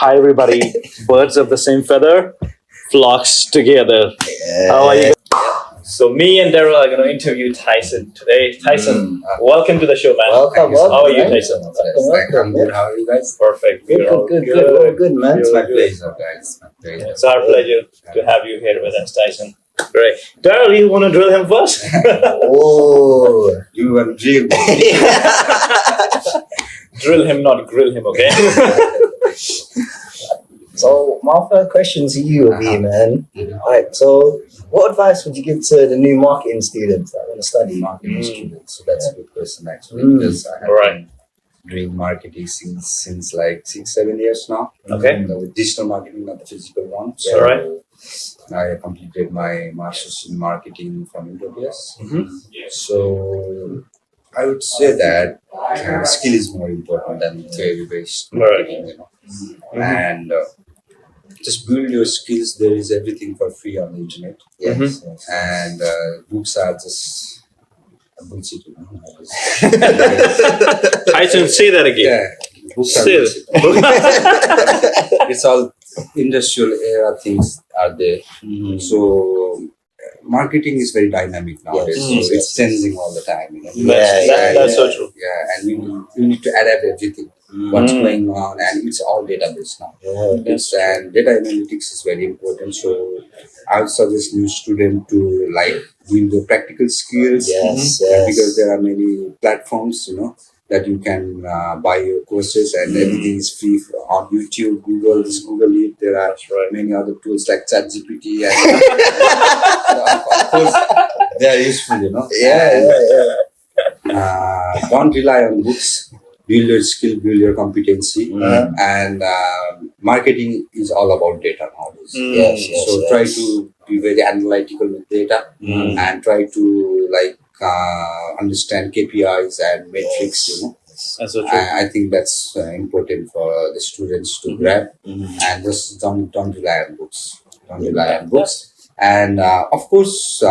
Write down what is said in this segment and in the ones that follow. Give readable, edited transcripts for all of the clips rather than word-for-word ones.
Hi, everybody. Birds of the same feather flocks together. Yeah. How are you? So, me and Daryl are going to interview Tyson today. Tyson, welcome to the show, man. Welcome. How are you, man. Tyson? Welcome. Good. How are you guys? Perfect. Good, We're all good, man. It's my Good. pleasure, guys. My pleasure. It's our pleasure to have you here with us, Tyson. Great. Daryl, you want to drill him first? Oh. You will dream. Drill him, not grill him, okay? So my first question to you will be, man. Right. So, what advice would you give to the new marketing students that want to study Marketing student. So that's a good question actually. Mm. Because I have Alright. been doing marketing since like 6-7 years now. Okay. With digital marketing, not the physical one. Yeah. Alright. I completed my master's in marketing from AWS. Mhm. So I would say that skill is more important than theory-based Right. marketing, you know. And just build your skills. There is everything for free on the internet. Yes. And books are just a bullshit, you know. Tyson, say that again. Yeah, books are Still. bullshit. It's all industrial era things are there. So marketing is very dynamic nowadays. Yes. So it's changing all the time. You know? That's so true. Yeah, and we need to adapt everything. What's Mm. going on, and it's all database now. Yeah. And data analytics is very important. So I would suggest new student to like build the practical skills. Yes. Because there are many platforms, you know, that you can buy your courses, and everything is free on YouTube, Google, Google Meet. There are That's right. many other tools like ChatGPT, and of course they are useful, you know. Don't rely on books. Build your skill, build your competency, and marketing is all about data nowadays. So try to be very analytical with data, and try to like understand KPIs and metrics. You know, That's so true. I think that's important for the students to grab, and just don't rely on books. Don't rely on books, and of course.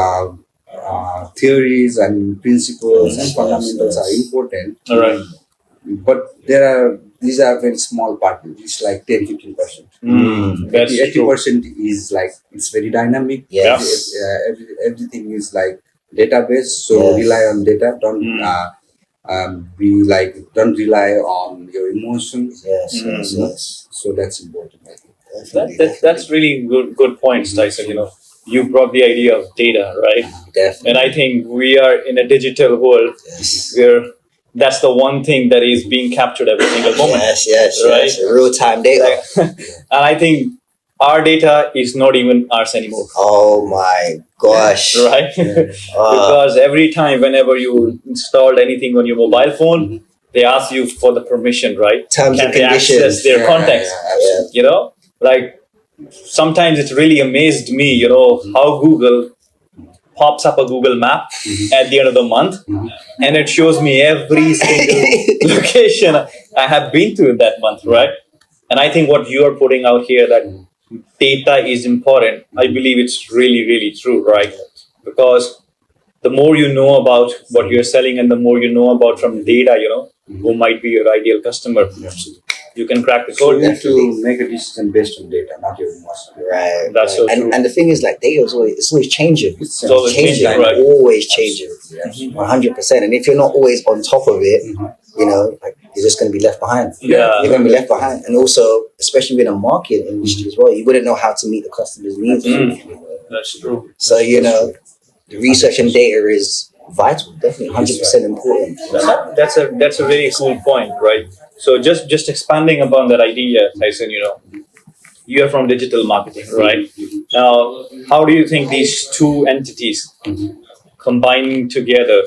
Theories and principles and fundamentals are important. All right. But these are very small part. It's like 10-15%. That's true. 80% is like it's very dynamic. Yes. Everything is like database. So Yes. rely on data. Don't rely on your emotions. Yes. So that's important. I think. That's really good points, Tyson. You know, you brought the idea of data, right? Definitely. And I think we are in a digital world Yes. where that's the one thing that is being captured every single moment. Yes. Right. Real time data. And I think our data is not even ours anymore. Oh my gosh. Right? Because every time, whenever you installed anything on your mobile phone, they ask you for the permission, right? Terms Can and they conditions. access their contacts? Absolutely. You know, like sometimes it really amazed me, you know, how Google pops up a Google map at the end of the month, and it shows me every single location I have been to in that month, right? And I think what you are putting out here, that data is important, I believe it's really, really true, right? Because the more you know about what you're selling and the more you know about from data, you know, who might be your ideal customer, you can crack the So code. you need to make a decision based on data, not your emotion. Right. That's so true. And the thing is, like, data is always changing. It's always changing, right. Always changing. 100%. And if you're not always on top of it, you know, like, you're just going to be left behind. Yeah. You're going to be left behind. And also, especially in a marketing industry as well, you wouldn't know how to meet the customer's needs. That's true. So, you know, the research and data is vital, definitely 100% important. That's a very cool point, right? So just expanding upon that idea, Tyson, you know, you are from digital marketing, right? Now, how do you think these two entities combining together?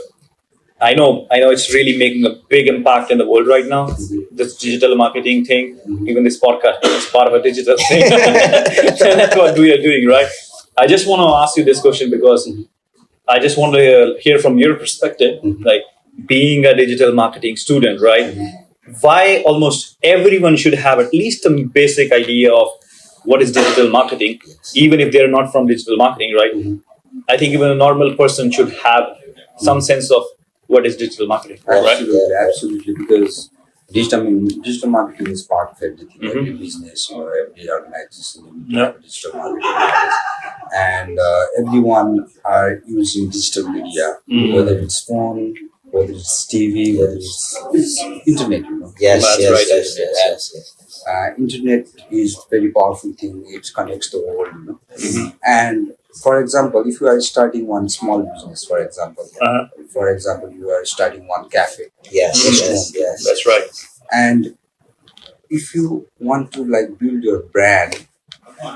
I know it's really making a big impact in the world right now. This digital marketing thing, even this podcast is part of a digital thing. That's what we are doing, right? I just want to ask you this question because I just want to hear from your perspective, like being a digital marketing student, right? Why almost everyone should have at least a basic idea of what is digital marketing, even if they're not from digital marketing, right? I think even a normal person should have some sense of what is digital marketing, right? Absolutely, because digital marketing is part of everything, Mhm. every business, every organization need to Yeah. have digital marketing nowadays. And everyone are using digital media, Mm. whether it's phone, whether it's TV, whether it's internet. Yes, That's yes, right. yes, yes, yes, yes. Internet is very powerful thing. It connects the world. Mhm. And for example, if you are starting one small business, Uh-huh. you are starting one cafe, Yes, Mm. yes, yes. That's right. and if you want to like build your brand,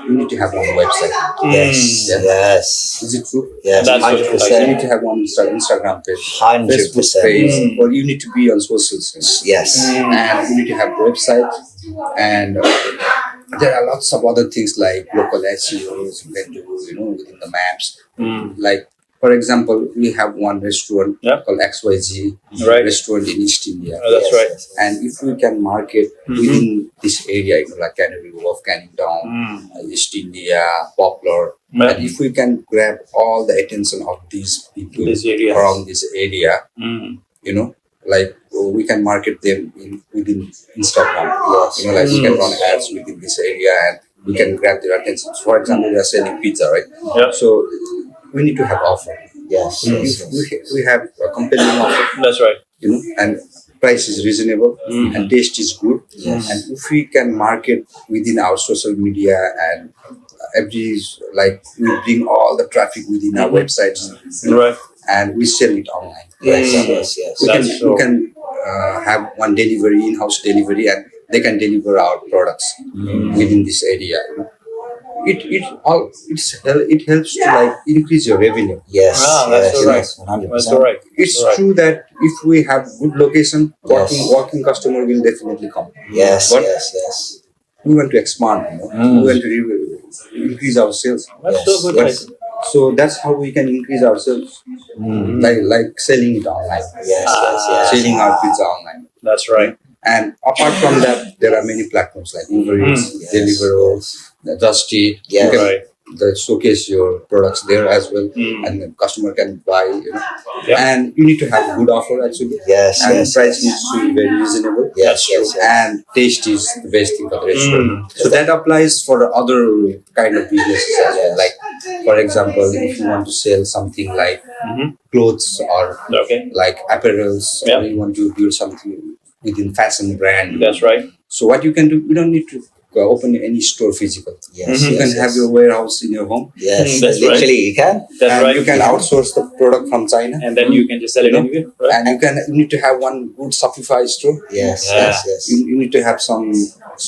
you need to have one website. Yes, Yeah. yes, Is it true? yes, That's so true. 100%. You need to have one Instagram page, 100%. Facebook page, Mm. or you need to be on social things. Yes. And you need to have website, and there are lots of other things like local SEOs you can do, within the maps. Mm. Like, for example, we have one restaurant Yeah. called XYZ Right. restaurant in East India. Oh, that's right. And if we can market within this area, like Canary Wharf, Canning Town, Mm. East India, Poplar, Yeah. and if we can grab all the attention of these people This area. around this area, Mm. like we can market them within Instagram. Yes. Like we can run ads within this area and we can grab their attention. So for example, we are selling pizza, right? Yeah. So we need to have offer. Yes, yes, If yes. we have a compelling offer, That's right. and price is reasonable and taste is good, Yes. and if we can market within our social media and every like we bring all the traffic within our websites, Right. and we sell it online. For Yes, example, yes, yes. That's we true. can have one delivery, in-house delivery, and they can deliver our products within this area. It helps to like increase your revenue. Yes, Ah, that's yes, so right. yes, 100%. That's all right. It's Right. true that if we have good location, Yes. walking customer will definitely come. Yes, But yes, yes. we want to expand. We want to increase our sales. That's Yes, so good. yes. Tyson. So that's how we can increase our sales, like selling it online, Yes, yes, yes. selling our pizza online. That's right. And apart from that, there are many platforms like Uber Eats, Yes, Deliveroo, Just Eat. Yeah. You can Right. showcase your products there as well, and the customer can buy. Yeah. And you need to have good offer actually. Yes, And yes, price yes. needs to be very reasonable. Yes, That's yes, yes. And taste is the best thing for the restaurant. So that applies for other kind of businesses as well. Yes. Like, for example, if you want to sell something like clothes or Okay. like apparels, Yeah. or you want to build something within fashion brand. That's right. So what you can do, you don't need to open any store physical. Yes, Mhm. You yes, can yes. have your warehouse in your home, Yes, That's literally, you can. That's and right. you can outsource the product from China, And then you can just sell it anywhere. Right. and you need to have one good Shopify store. Yes, Yeah. yes, yes. You need to have some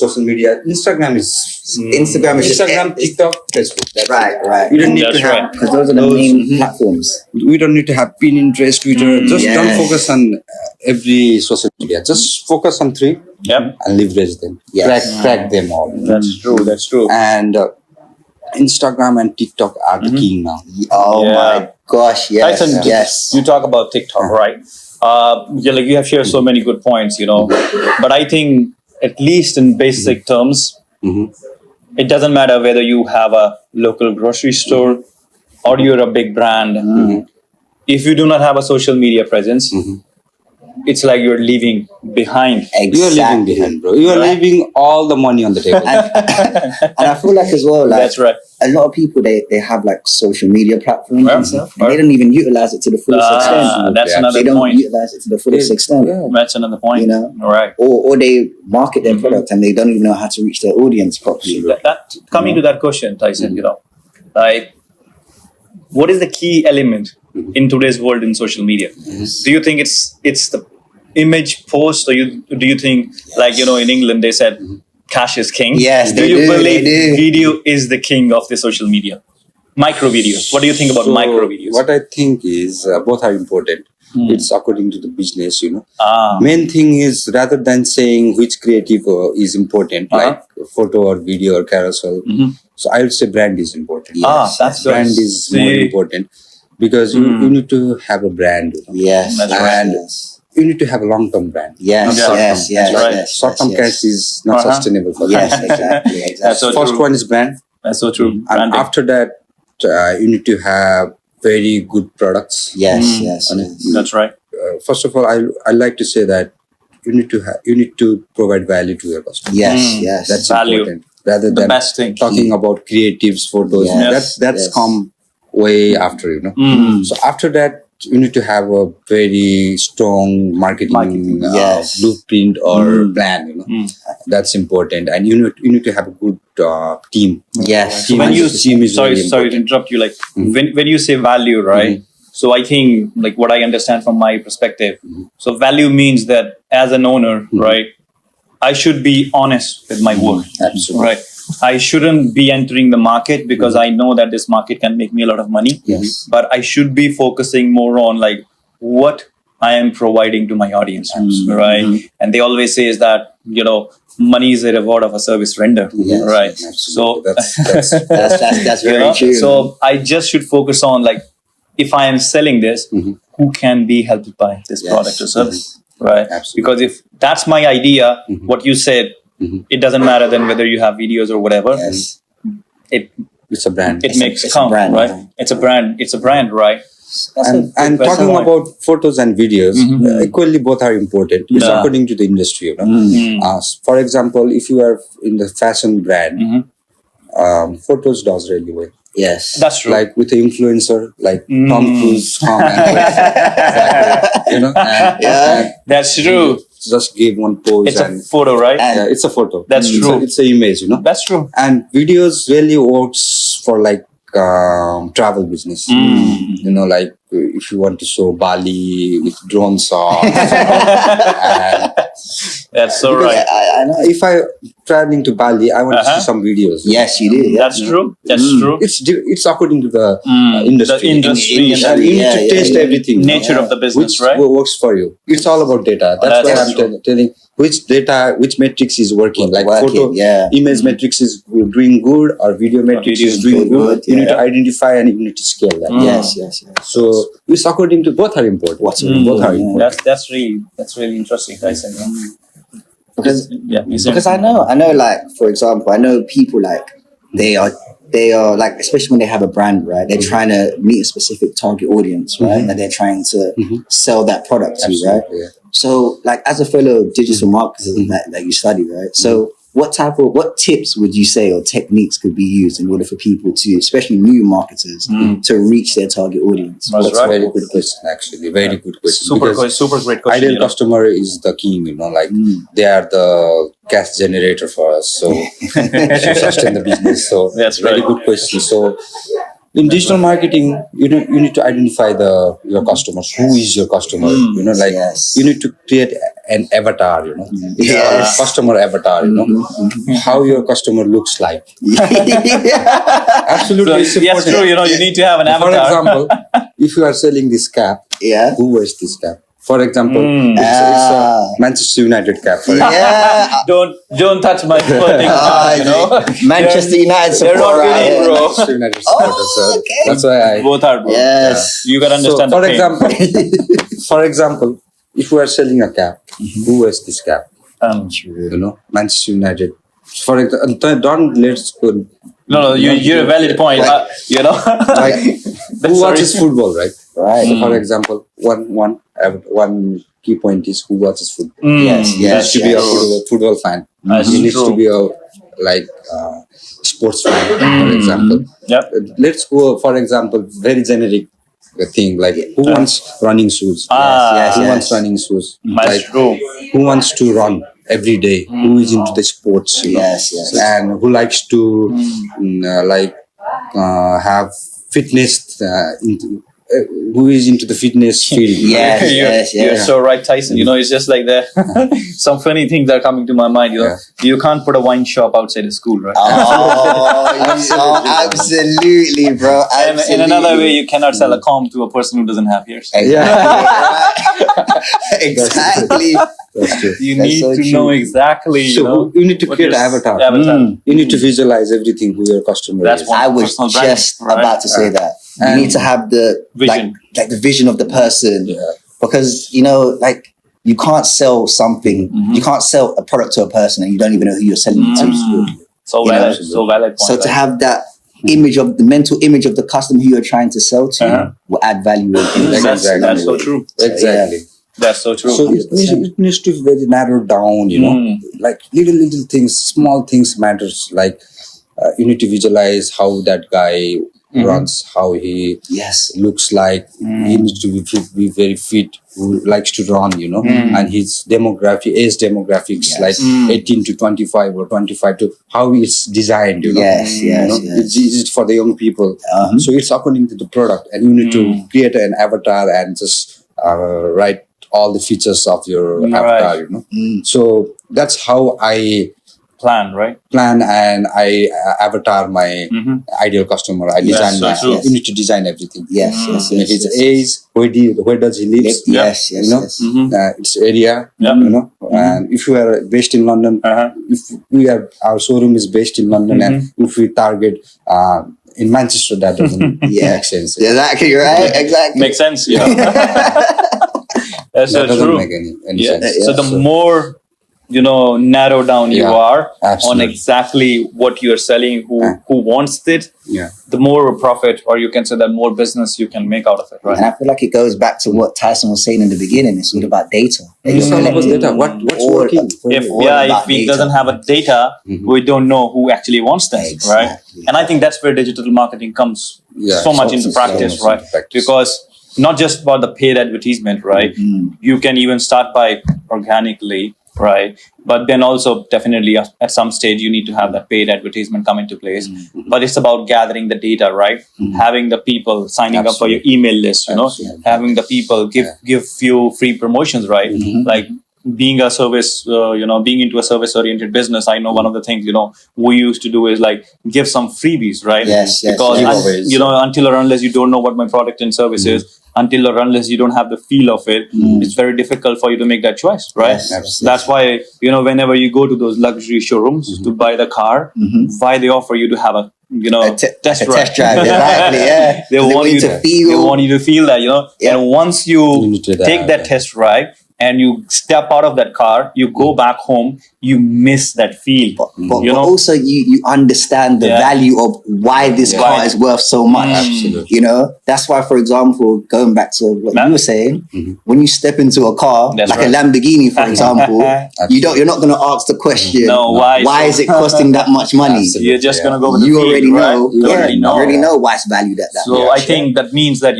social media. Instagram is Instagram is just Instagram, TikTok, Facebook. That's right, it. right. You don't need That's to have. right. Because those are the main platforms. We don't need to have Pinterest, Twitter. Just don't Yes. focus on every social media. Just focus on 3 Yep. and leverage them. Yes. Crack them all. That's true. That's true. And Instagram and TikTok are the king now. Oh Yeah. my gosh, yes, Tyson, yes. you talk about TikTok, right? Like you have shared so many good points, But I think, at least in basic terms, it doesn't matter whether you have a local grocery store or you're a big brand. If you do not have a social media presence, it's like you're leaving behind. You are leaving behind, bro. You are leaving all the money on the table. And I feel like as well, like That's right. a lot of people they have like social media platforms Yeah. and stuff, and they don't even utilize it to the fullest extent. That's Yeah. another They don't point. utilize it to the fullest extent. That's another point. All right. Or they market their product and they don't even know how to reach their audience properly. That coming to that question, Tyson, like, what is the key element in today's world in social media? Do you think it's the image post, or do you think, like, in England they said cash is king? Yes, do they you do, believe they do. video is the king of the social media? Micro videos. What do you think about So micro videos? what I think is both are important. It's according to the business, Ah, Main thing is, rather than saying which creative is important, like photo or video or carousel, so I would say brand is important. that's good. Brand is more See. important because you need to have a brand. Yes, That's yes, right. yes. You need to have a long-term brand. Yes, not yes, short-term. yes, That's right. yes, Short-term yes, cash is not sustainable for Yes, them. exactly, That's exactly. so First true. one is brand, That's so true. and Branding. after that, you need to have very good products. Yes, yes, yes. That's right. First of all, I like to say that you need to provide value to your customer. Yes. That's Value. important. Rather The than best thing. talking about creatives, photos, Yes. that's Yes. come way after, So after that, you need to have a very strong marketing Yes. blueprint or plan. That's important, and you need to have a good team. Yes. So when you team is sorry very to important. interrupt you, like when you say value, right? So I think like what I understand from my perspective, so value means that as an owner, right, I should be honest with my work. Absolutely. Right. I shouldn't be entering the market because I know that this market can make me a lot of money. Yes. But I should be focusing more on like what I am providing to my audience, right? And they always say is that money is a reward of a service render, Yes, right? Absolutely. So That's you very know, true. so I just should focus on like if I am selling this, who can be helped by this product or service, right? Absolutely. Because if that's my idea, what you said, it doesn't matter then whether you have videos or whatever. Yes. It's a brand. It makes it's a count, brand, right? It's a brand. It's a brand, right? And good talking point. about photos and videos, equally both are important. It's Yeah. according to the industry. For example, if you are in the fashion brand, photos does really well. Yes. That's true. Like with the influencer, like Tom Cruise, Tom Hanks, and That's true. just give one pose It's and a photo, right? yeah, it's a photo. That's It's true. It's an image, That's true. And videos really works for like travel business. Like if you want to show Bali with drone shots. And That's so Because right. I know. if I traveling to Bali, I want to see some videos. Yes, you did. Yeah. That's true. That's true. It's according to the industry. The industry, And you need to Yeah, taste yeah. everything. nature of the business, Which right? works for you. It's all about data. That's why That's I'm true. telling which data, which metrics is working. Like Working, photo, yeah. image metrics is doing good, or video metrics video is is doing doing good. good, You need yeah. to identify and you need to scale that. Yes. So it's according to both are important. What's Both are important. That's really interesting, Tyson. Because Yeah, you said- because I know like for example, I know people like they are like, especially when they have a brand, right? They're trying to meet a specific target audience, right? And they're trying to sell that product to, right? Absolutely, yeah. So like as a fellow digital marketer that you study, right? So what tips would you say or techniques could be used in order for people to, especially new marketers, to reach their target audience? That's That's right. a very good question, actually. Very good question. super Because super great question. ideal customer is the king, like they are the cash generator for us. So to sustain the business. So That's very right. good question. So in digital marketing, you need to identify your customers. Who is your customer? Yes. You need to create an avatar. It's Yes. called customer avatar. How your customer looks like. Absolutely, So, it's yes, important. true. You need to have an For avatar. example, if you are selling this cap, Yeah. who wears this cap? For example, it's a Manchester United cap. For example. Yeah. Don't touch my clothing. Manchester United They're not support, winning, right? bro. Manchester United supporters, so okay. that's why I. Both are, bro. Yes. You gotta understand. So, for the pain. example, if you are selling a cap, who wears this cap? Manchester United. For example, don't let's go. No, you're a valid point. Like who watches sorry. football, right? Right. So for example, one key point is who watches football. Yes. You Yes. need to be a football fan. That's You need true. to be a sports fan, for example. Yep. Let's go, for example, very generic thing like who wants running shoes? Who wants running shoes? That's Like true. who wants to run every day? Who is into the sports? Yes. And who likes to have fitness who is into the fitness field? Yes. You're so right, Tyson. It's just like that. Some funny things are coming to my mind. You can't put a wine shop outside a school, right? Absolutely, bro. And in another way, you cannot sell a comb to a person who doesn't have ears. Exactly. That's true. You That's need so to true. know exactly. So you need to what create your an avatar. You need to visualize everything who your customer That's is. one. I was Personal brand, just right? about to say that. You And need to have the vision. like the vision of the person, because like you can't sell something, you can't sell a product to a person and you don't even know who you're selling it to. So valid. So valid point. So to have that image of the mental image of the customer who you're trying to sell to will add value. that's so true. Exactly. That's so true. So it needs to be very narrowed down, like little things, small things matters. Like you need to visualize how that guy runs, how he looks like. He needs to be very fit, who likes to run, and his age demographics, like 18 to 25 or 25 to how it's designed, It's easy for the young people. So it's according to the product, and you need to create an avatar and just write all the features of your avatar, So that's how I plan and I avatar my ideal customer. I design you need to design everything. His age, where does he live? Its area, and if you are based in London, if our showroom is based in London, and if we target in Manchester, that doesn't make sense. Exactly right. Exactly makes sense. That's so doesn't true. make any sense. So the more narrow down you are absolutely. on exactly what you're selling, who wants it, the more profit, or you can say that more business you can make out of it, right? And I feel like it goes back to what Tyson was saying in the beginning. It's all about data. It's all about data. What's working? If it doesn't have a data, we don't know who actually wants things, right? And I think that's where digital marketing comes so much into practice, right? Because not just about the paid advertisement, right? You can even start by organically, right? But then also definitely at some stage you need to have that paid advertisement come into place. But it's about gathering the data, right? Having the people signing up for your email list, having the people give few free promotions, right? Like being a service, being into a service oriented business, I know one of the things, we used to do is like give some freebies, right? Because, until or unless you don't know what my product and service is, until or unless you don't have the feel of it, it's very difficult for you to make that choice, right? That's why, whenever you go to those luxury showrooms to buy the car, why they offer you to have a test drive. Exactly, They want you to feel that, and once you take that test drive, and you step out of that car, you go back home, you miss that feel. But also you understand the value of why this car is worth so much. Absolutely. That's why, for example, going back to what you were saying, when you step into a car, a Lamborghini, for example, you're not going to ask the question, why is it costing that much money? You're just going to go with you the already feel, know. Right? You already know why it's valued at that. So I think that means that,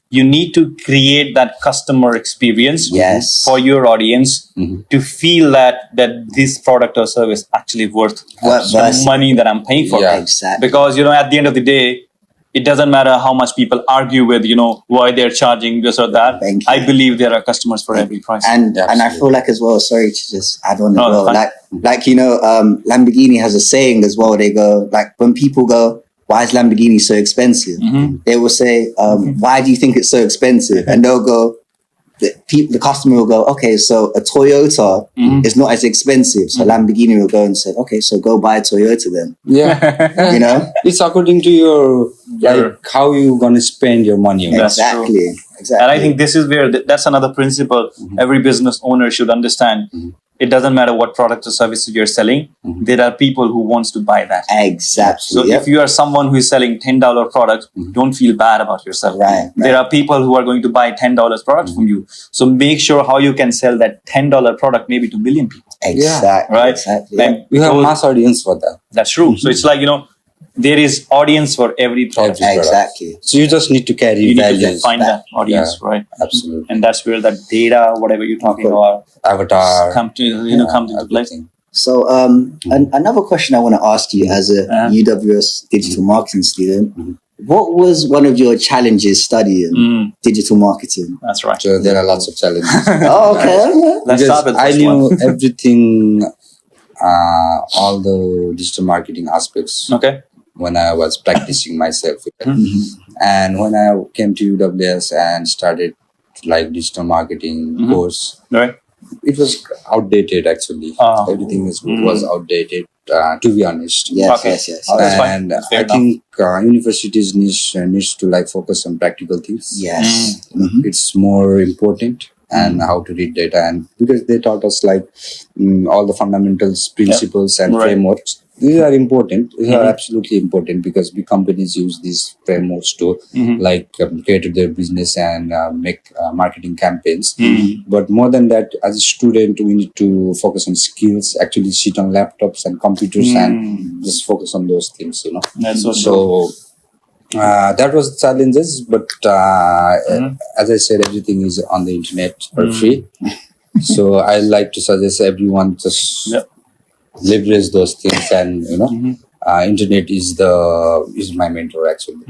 you need to create that customer experience for your audience to feel that this product or service actually worth the money that I'm paying for. Exactly. Because, at the end of the day, it doesn't matter how much people argue with, why they're charging this or that. I believe there are customers for every price. And I feel like as well, sorry to just add on as well, Lamborghini has a saying as well. They go, like, when people go, why is Lamborghini so expensive? They will say, why do you think it's so expensive? And they'll go, the customer will go, okay, so a Toyota is not as expensive. So Lamborghini will go and say, okay, so go buy a Toyota then. It's according to your, how you're going to spend your money. Exactly. And I think this is where, that's another principle every business owner should understand. It doesn't matter what product or services you're selling. There are people who wants to buy that. Exactly. So if you are someone who is selling $10 products, don't feel bad about yourself. Right. There are people who are going to buy $10 products from you. So make sure how you can sell that $10 product maybe to 1 million people. Exactly. Right. Exactly. And you have a mass audience for that. That's true. So it's like, there is audience for every product. Exactly. So you just need to carry you values. need to find that audience, right? Absolutely. And that's where that data, whatever you're talking about, avatar, come into play. So another question I want to ask you as a UWS digital marketing student, what was one of your challenges studying digital marketing? That's right. So there are lots of challenges. Okay. Let's start with I this knew one. everything, all the digital marketing aspects. Okay. When I was practicing myself. And when I came to UWS and started like digital marketing course, Right. it was outdated actually. Everything was outdated, to be honest. Yes. That's fine. And That's fair I think universities needs to like focus on practical things. Yes. It's more important. and how to read data, and because they taught us like all the fundamentals, principles, and frameworks. These are important. These are absolutely important because big companies use these frameworks to like cater their business and make marketing campaigns. But more than that, as a student, we need to focus on skills. Actually, sit on laptops and computers and just focus on those things. That's so So that was the challenges. But as I said, everything is on the internet for free. So I like to suggest everyone just leverage those things, and internet is my mentor actually.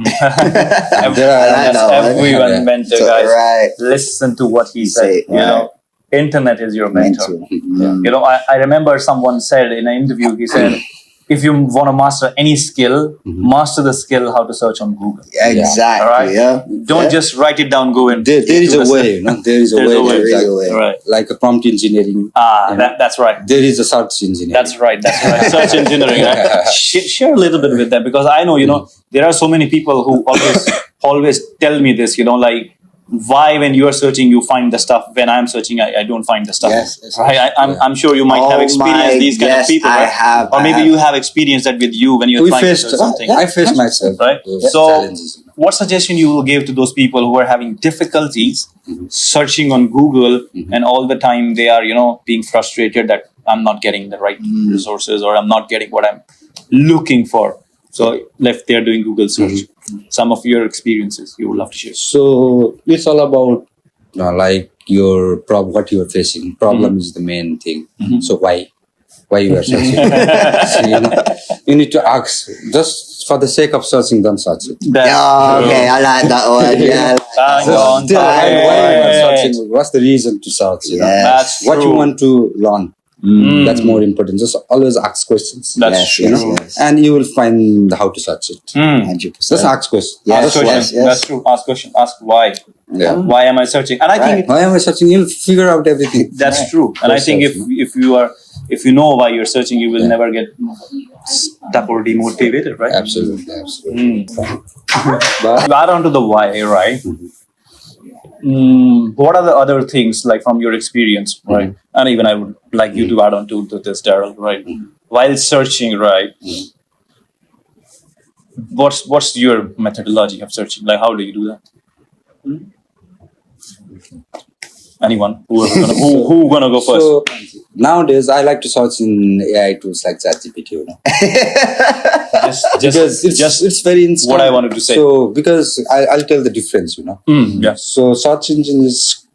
Everyone mentor, guys. Right. Listen to what he said. Internet is your mentor. I remember someone said in an interview, he said, if you want to master any skill, master the skill how to search on Google. Exactly. Right? Yeah. Don't just write it down. Go and there is a way. There is a way. Right. Like a prompt engineering. That's right. There is a search engineering. That's right. Search engineering. Right? Share a little bit with them, because I know there are so many people who always tell me this. Like, why when you are searching you find the stuff, when I'm searching I don't find the stuff. Right? I'm sure you might have experienced these kind of people, right? I have, or maybe you have experienced that with you when you're trying to search something. I faced myself, right? So challenges. What suggestion you will give to those people who are having difficulties searching on Google and all the time they are being frustrated that I'm not getting the right resources, or I'm not getting what I'm looking for? So if they're doing Google search, some of your experiences you would love to share. So it's all about like your what you're facing. Problem is the main thing. So why you are searching? So, you need to ask. Just for the sake of searching, don't search it. Okay, I like that one. Yeah. Why you are searching? What's the reason to search? That's what you want to learn. That's more important. Just always ask questions. That's true. And you will find how to search it. 100%. Just ask questions. Yes. That's true. Ask question. Ask why. Why am I searching? And I think why am I searching? You'll figure out everything. That's true. And I think if you know why you're searching, you will never get stuck or demotivated, right? Absolutely. But add on to the why, right? What are the other things, like from your experience, right? And even I would like you to add on to this, Daryl, right? While searching, right? What's your methodology of searching? Like, how do you do that? Anyone who gonna go first? So nowadays, I like to search in AI tools like ChatGPT. It's very instant. What I wanted to say. So because I'll tell the difference. So search engine is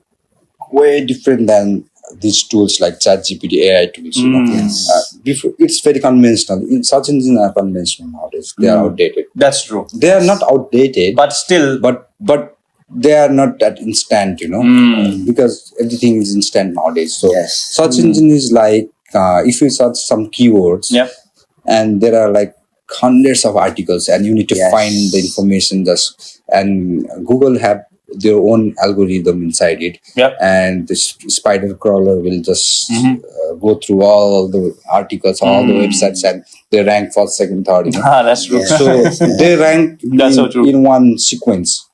way different than these tools like ChatGPT, AI tools. It's very conventional. Search engines are conventional nowadays. They are outdated. That's true. They are not outdated, but still, but they are not that instant, because everything is instant nowadays. So search engine is like if you search some keywords, and there are like hundreds of articles, and you need to find the information. And Google have their own algorithm inside it, and the spider crawler will just go through all the articles, all the websites, and they rank first, second, third. That's true. So they rank so true. in one sequence.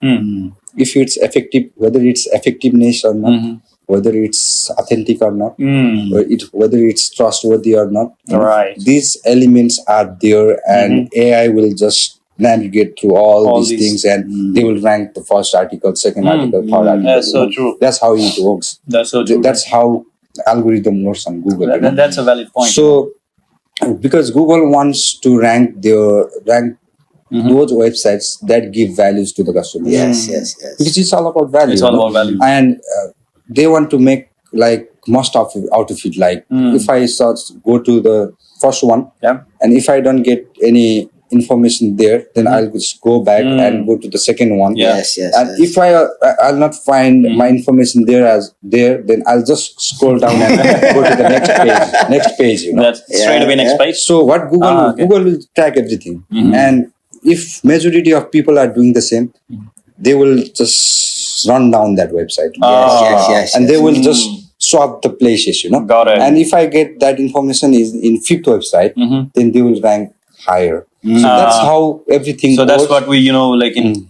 If it's effective, whether it's effectiveness or not, whether it's authentic or not, whether it's trustworthy or not. Right. These elements are there, and AI will just navigate through all these things, and they will rank the first article, second article, third article. That's so true. That's how it works. That's so true. That's how algorithm works on Google. That's a valid point. So, because Google wants to rank those websites that give values to the customer. Yes. Because it's all about value. It's all about value. And they want to make like most out of it. Like if I go to the first one, and if I don't get any information there, then I'll just go back and go to the second one. Yes. And if I'll not find my information then I'll just scroll down and go to the next page. That's straight away next page. So what Google will track everything, and if majority of people are doing the same, they will just run down that website. And they will just swap the places, Got it. And if I get that information is in fifth website, then they will rank higher. So that's how everything So goes. that's what we, like in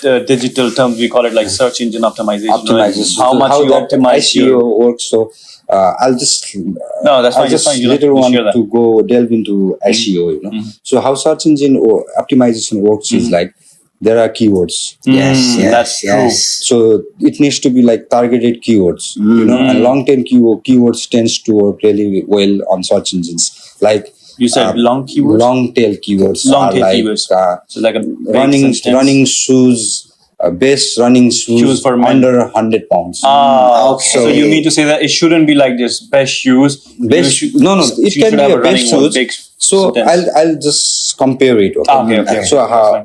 digital terms, we call it like search engine optimization. Optimization. How much you that optimize SEO works. So I'll just No, that's I fine. just That's fine. later You want share that. to go delve into SEO. So how search engine or optimization works is like there are keywords. That's true. So it needs to be like targeted keywords, and long tail keywords tends to work really well on search engines. Like You said long keywords? long tail keywords Long are tail like keywords. So like a big running sentence. shoes. Best running shoes for men. under 100 pounds. Okay. So you mean to say that it shouldn't be like this best shoes. Best, it you can should be have a running best one shoes. big So sentence. I'll just compare it. Okay. Okay. So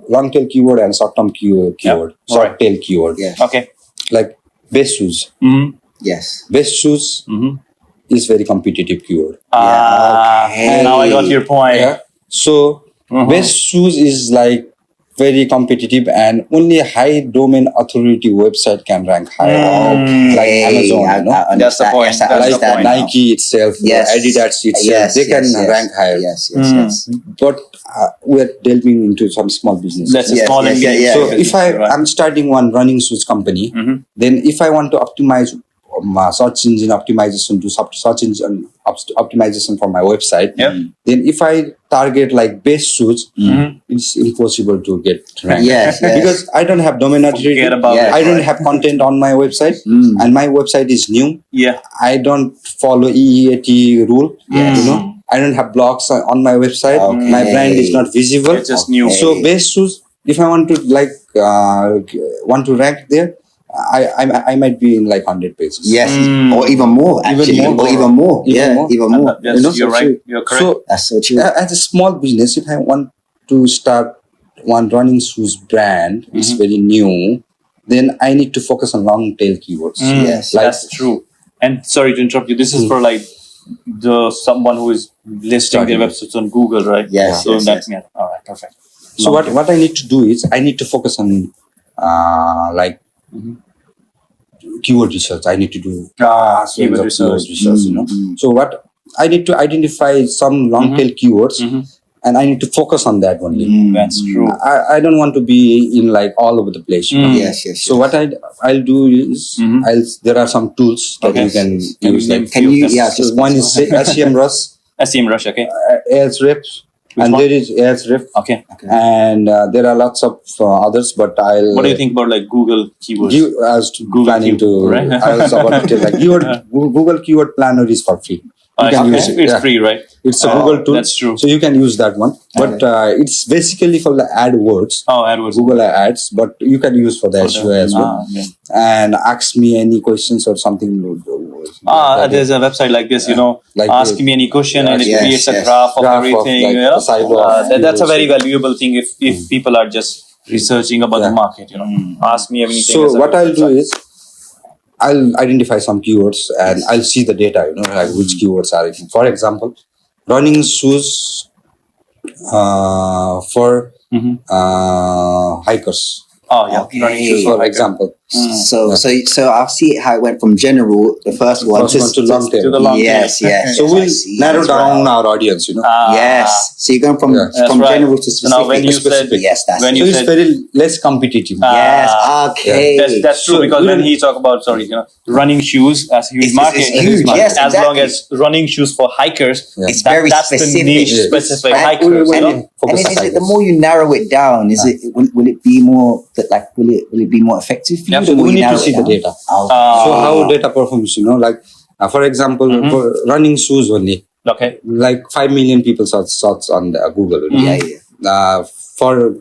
long tail keyword and short term keyword. Alright. Short tail keyword. Yeah. Okay. Like best shoes. Yes. Best shoes is very competitive keyword. Okay. Now I got your point. Yeah. So best shoes is like very competitive and only high domain authority website can rank higher. Like Amazon, That's the point. Yes, I That's the understand point. now. Nike itself, Yes. Adidas itself, Yes, they can yes. rank higher. Yes. But we're delving into some small business. That's a Yes, small yes, and yeah, medium yeah. So business, if right? I'm starting one running shoes company, then if I want to optimize search engine optimization to search engine optimization for my website, then if I target like best shoes, it's impossible to get ranked. Yes. Because I don't have domain authority. Forget about Yeah. it. I don't have content on my website, and my website is new. Yeah. I don't follow EEAT rule. I don't have blogs on my website. Okay. My brand is not visible. It's just new. So best shoes, if I want to want to rank there, I might be in like 100 pages. Yes. Or even more, actually. Even more. Even more. Yes, you're right. You're correct. So That's so true. as a small business, if I want to start one running shoes brand, it's very new, then I need to focus on long tail keywords. Yes. Like, That's true. And sorry to interrupt you. This is for like someone who is listing their websites on Google, right? Yes, So yes, that's all right. Perfect. so what I need to do is I need to focus on keyword research. I need to do keyword research. So what I need to identify some long tail keywords, and I need to focus on that only. That's true. I don't want to be in like all over the place. Yes. So what I'll do is there are some tools that you can use. Like, Can you? Yeah. so one is SEMrush, SEMrush, okay. Ahrefs, and one? there is Ahrefs, Okay. and there are lots of others. But I'll. What do you think about like Google keywords? I was Google planning keyword, to. right? I was about to tell like Google Keyword Planner is for free. You can use it. It's Yeah. free, right? It's a Google tool. That's true. So you can use that one. But it's basically for the AdWords. Oh, AdWords. Google Ads, but you can use for the SEO as well. Okay. And ask me any questions or something. There's a website like this, Like ask the- me any question and it Yes, creates a yes. graph of Graph of, everything. like, the side of That's a very keywords. valuable thing if people are just researching about the market, Ask me anything. So what I'll do is I'll identify some keywords and I'll see the data, like which keywords are. For example, running shoes for hikers. Oh, yeah. Okay. Running shoes For example. So I'll see how it went from general, the first one, First one to long tail. to the long tail. Yes. So I we'll see. narrow That's down our audience, Yes. So you're going from Yeah. That's from right. general to So specific. now when you said yes, that's when it. So you it's said very less competitive. Yes. Okay. that's true So because you when don't- he talk about running shoes as a huge It's market, huge, yes, as long exactly. as running shoes for hikers, It's very that's specific. the niche Yeah. specific And- hikers. and Focus is on it the hikers. more you narrow it down, is it will it be more will it be more effective for you? Yeah, the So more we you need to narrow see it the down? data. Okay. So how data performs, like for example, for running shoes only, Okay. like 5 million people search on Google. Yeah. For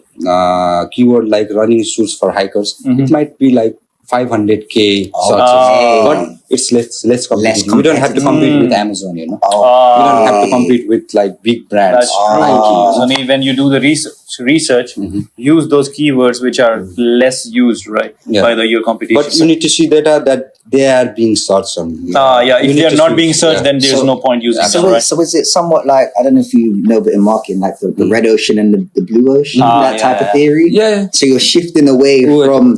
keyword like running shoes for hikers, it might be like 500K searches, but it's less competitive. You don't have to compete with Amazon, You don't have to compete with like big brands. That's true. Nike, So when you do the research, use those keywords which are less used, right, Yeah. by your competition. But you need to see data that they are being searched on. If You they need are to not see- being searched, then there's So- no point using them, right? So is it somewhat like, I don't know if you know, but in marketing, like the red ocean and the blue ocean, that type of theory? Yeah. So you're shifting away from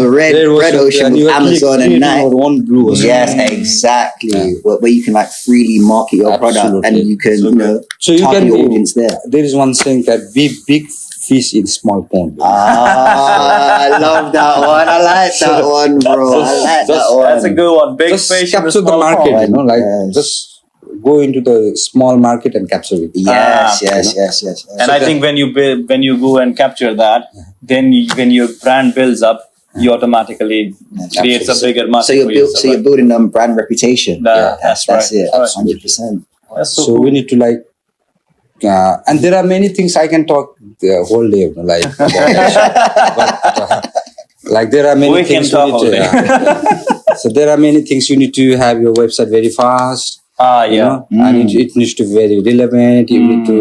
the red ocean with Amazon and Nike. Your own blue ocean. Yes, exactly. Where you can like freely market your product and Absolutely. you can, So you target can your be- audience there. There is one saying that be big fish in small pond. I love that one. I like that one, bro. I like that one. That's a good one. Big Just fish in a capture the small market, pond. you know, like Yes. just go into the small market and capture it. Yes, Ah, yes. And I think when you go and capture that, then when your brand builds up, you automatically creates a bigger market. So you're for build, yourself, so you're right? building brand reputation. That's That's right. it. That's 100%. That's so So cool. we need to like, and there are many things I can talk the whole day, you know, like about it. But like there are many We can things talk you all need day. to. So there are many things you need to have your website very fast. Ah, You yeah. know, and it needs to be very relevant. You need to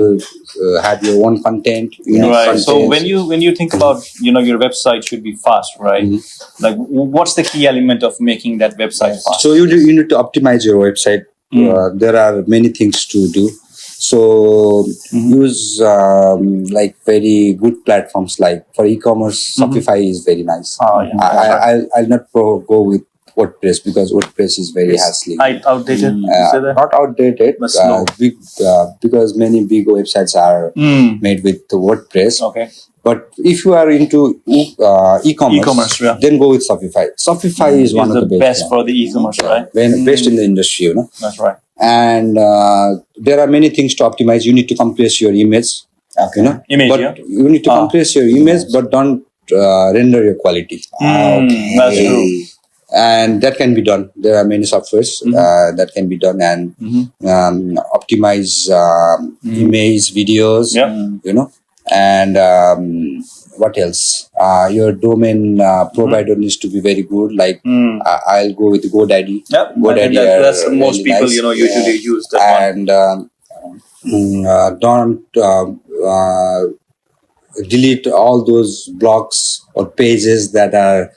have your own content. unique Right. So content. when you think about your website should be fast, right? Like what's the key element of making that website fast? So you need to optimize your website. There are many things to do. So use like very good platforms like for e-commerce. Shopify is very nice. Oh, yeah. I'll not go with WordPress because WordPress is very hassling. Outdated. You say that? Not outdated, But slow. because many big websites are made with WordPress. Okay. But if you are into e-commerce, E-commerce, yeah. then go with Shopify. Shopify is one It's of the best best for the e-commerce, right? best in the industry, you know. That's right. And there are many things to optimize. You need to compress your image, you know. Image, but yeah. you need to compress your image, but don't render your quality. That's true. And that can be done. There are many softwares that can be done and optimize image, videos, you know. And what else? Your domain provider needs to be very good. Like I'll go with GoDaddy. Yep. GoDaddy That's are most really people, nice. usually use that one. And don't delete all those blogs or pages that are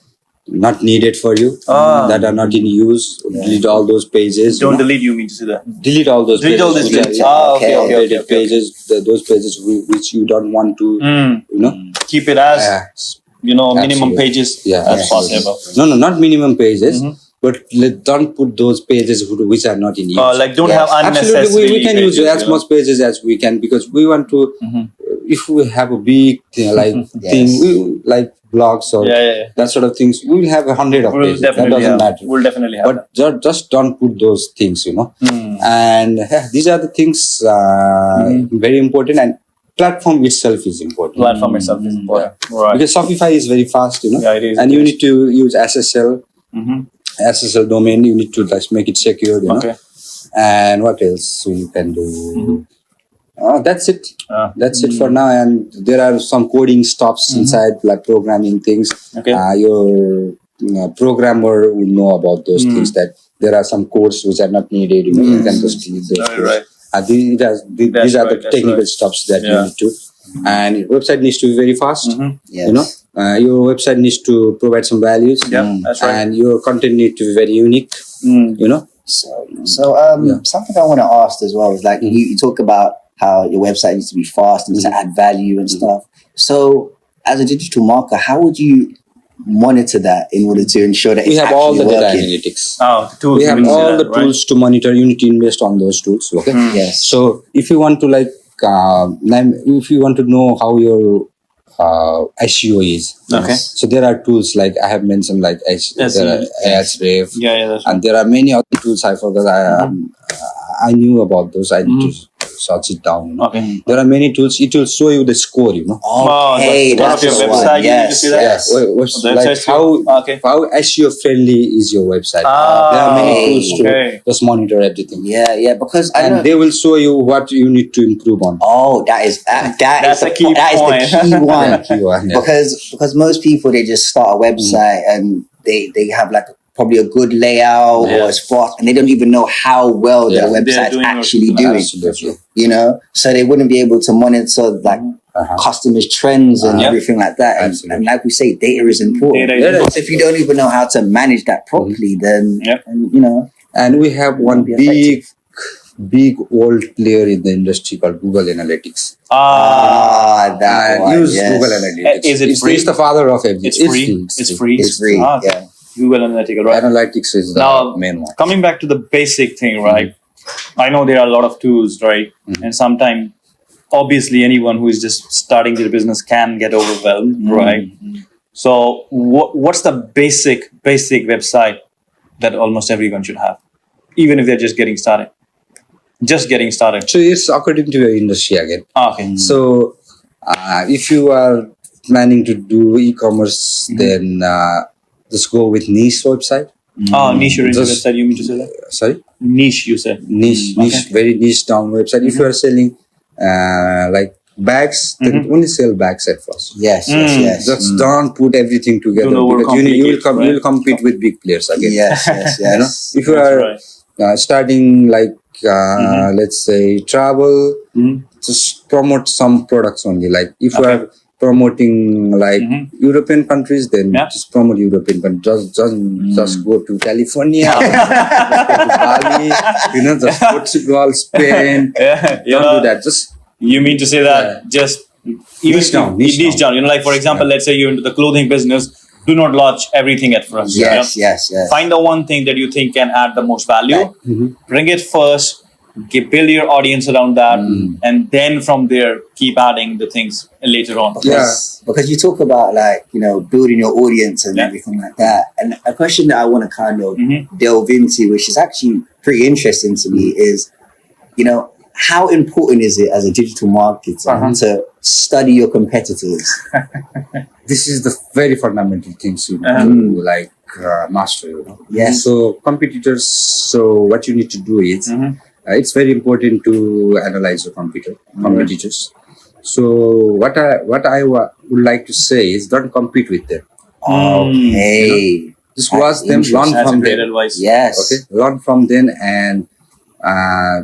not needed for you, that are not in use. Delete all those pages. Don't delete, you mean to say that? Delete all those Delete pages. all these which are, pages. Okay. outdated pages. Those pages which you don't want to, you know. Keep it as minimum Absolutely. pages as possible. No, not minimum pages. But don't put those pages which are not in use. Like don't have unnecessary Absolutely, we can pages, use as much pages as we can because we want to. If we have a big thing, like thing, we like blogs or that sort of things, we will have 100 of pages. That doesn't matter. We'll definitely have But just don't put those things, you know. And these are the things very important. And platform itself is important. Platform itself is important. Right. Because Shopify is very fast, you know. Yeah, it is. And you need to use SSL. SSL domain, you need to just make it secure, you know. And what else you can do? That's it. That's it for now. And there are some coding stuffs inside, like programming things. Your programmer will know about those things. That there are some codes which are not needed. You know, you can just delete those codes. Right. These are the technical stuffs that you need to. And your website needs to be very fast. You know, your website needs to provide some values. Yeah, that's right. And your content needs to be very unique. You know. So something I want to ask as well is like you talk about how your website needs to be fast and to add value and stuff. So as a digital marketer, how would you monitor that in order to ensure that we it's have all the actually data working? analytics. Tools. We have all the tools to monitor. You need to invest on those tools. Okay. Yes. So if you want to if you want to know how your SEO is, so there are tools like I have mentioned, like Ahrefs, and there are many other tools. I forgot. I knew about those. I need to search it down. You know? There are many tools. It will show you the score. You know. Okay, that's your website. Yes. Like how SEO friendly is your website? There are many tools to just monitor everything. Yeah. Because they will show you what you need to improve on. Oh, that's the key one. Key one. Because most people, they just start a website and they have like probably a good layout or it's fast, and they don't even know how well their website's actually doing. Absolutely. You know, so they wouldn't be able to monitor like customers' trends and everything like that. And like we say, data is important. So if you don't even know how to manage that properly, then you know. And we have one big old player in the industry called Google Analytics. That one, use Google Analytics. Is it free? It's the father of everything. It's free. It's free. Yeah. Google Analytics, right? Analytics is the main one. Coming back to the basic thing, right? I know there are a lot of tools, right? And sometimes obviously anyone who is just starting their business can get overwhelmed, right? So what's the basic website that almost everyone should have, even if they're just getting started? Just getting started. So it's according to your industry again. Okay. So if you are planning to do e-commerce, then just go with niche website. Niche oriented Just- website, you mean to say that? Sorry, Niche, you said. niche, Okay. very niche down website. If you are selling like bags, then only sell bags at first. Yes, yes. Just don't put everything together Don't because you will overcomplicate, you will compete with big players again. Yes, yes, You know, yes. if you That's are right. starting like let's say travel, just promote some products only. Like if you Okay. are promoting like European countries, then Yeah. just promote European. But just go to California, just go to Bali. You know, just Portugal, Spain. Yeah, you Don't know, do that. Just you mean to say that just even Niche down. You know, like for example, let's say you're into the clothing business, do not launch everything at first. you know? Yes, yes, yes. Find the one thing that you think can add the most value, bring it first, build your audience around that, and then from there keep adding the things later on. Because you talk about like, you know, building your audience and Yeah. everything like that. And a question that I want to kind of delve into, which is actually pretty interesting to me, is, you know, how important is it as a digital marketer to study your competitors? this is the very fundamental things you need to like master. You know? Yes. So competitors. So what you need to do is it's very important to analyze your competitors. So what I would like to say is don't compete with them. Okay. Just watch them, learn That's from great them. advice. Yes. Okay, learn from them and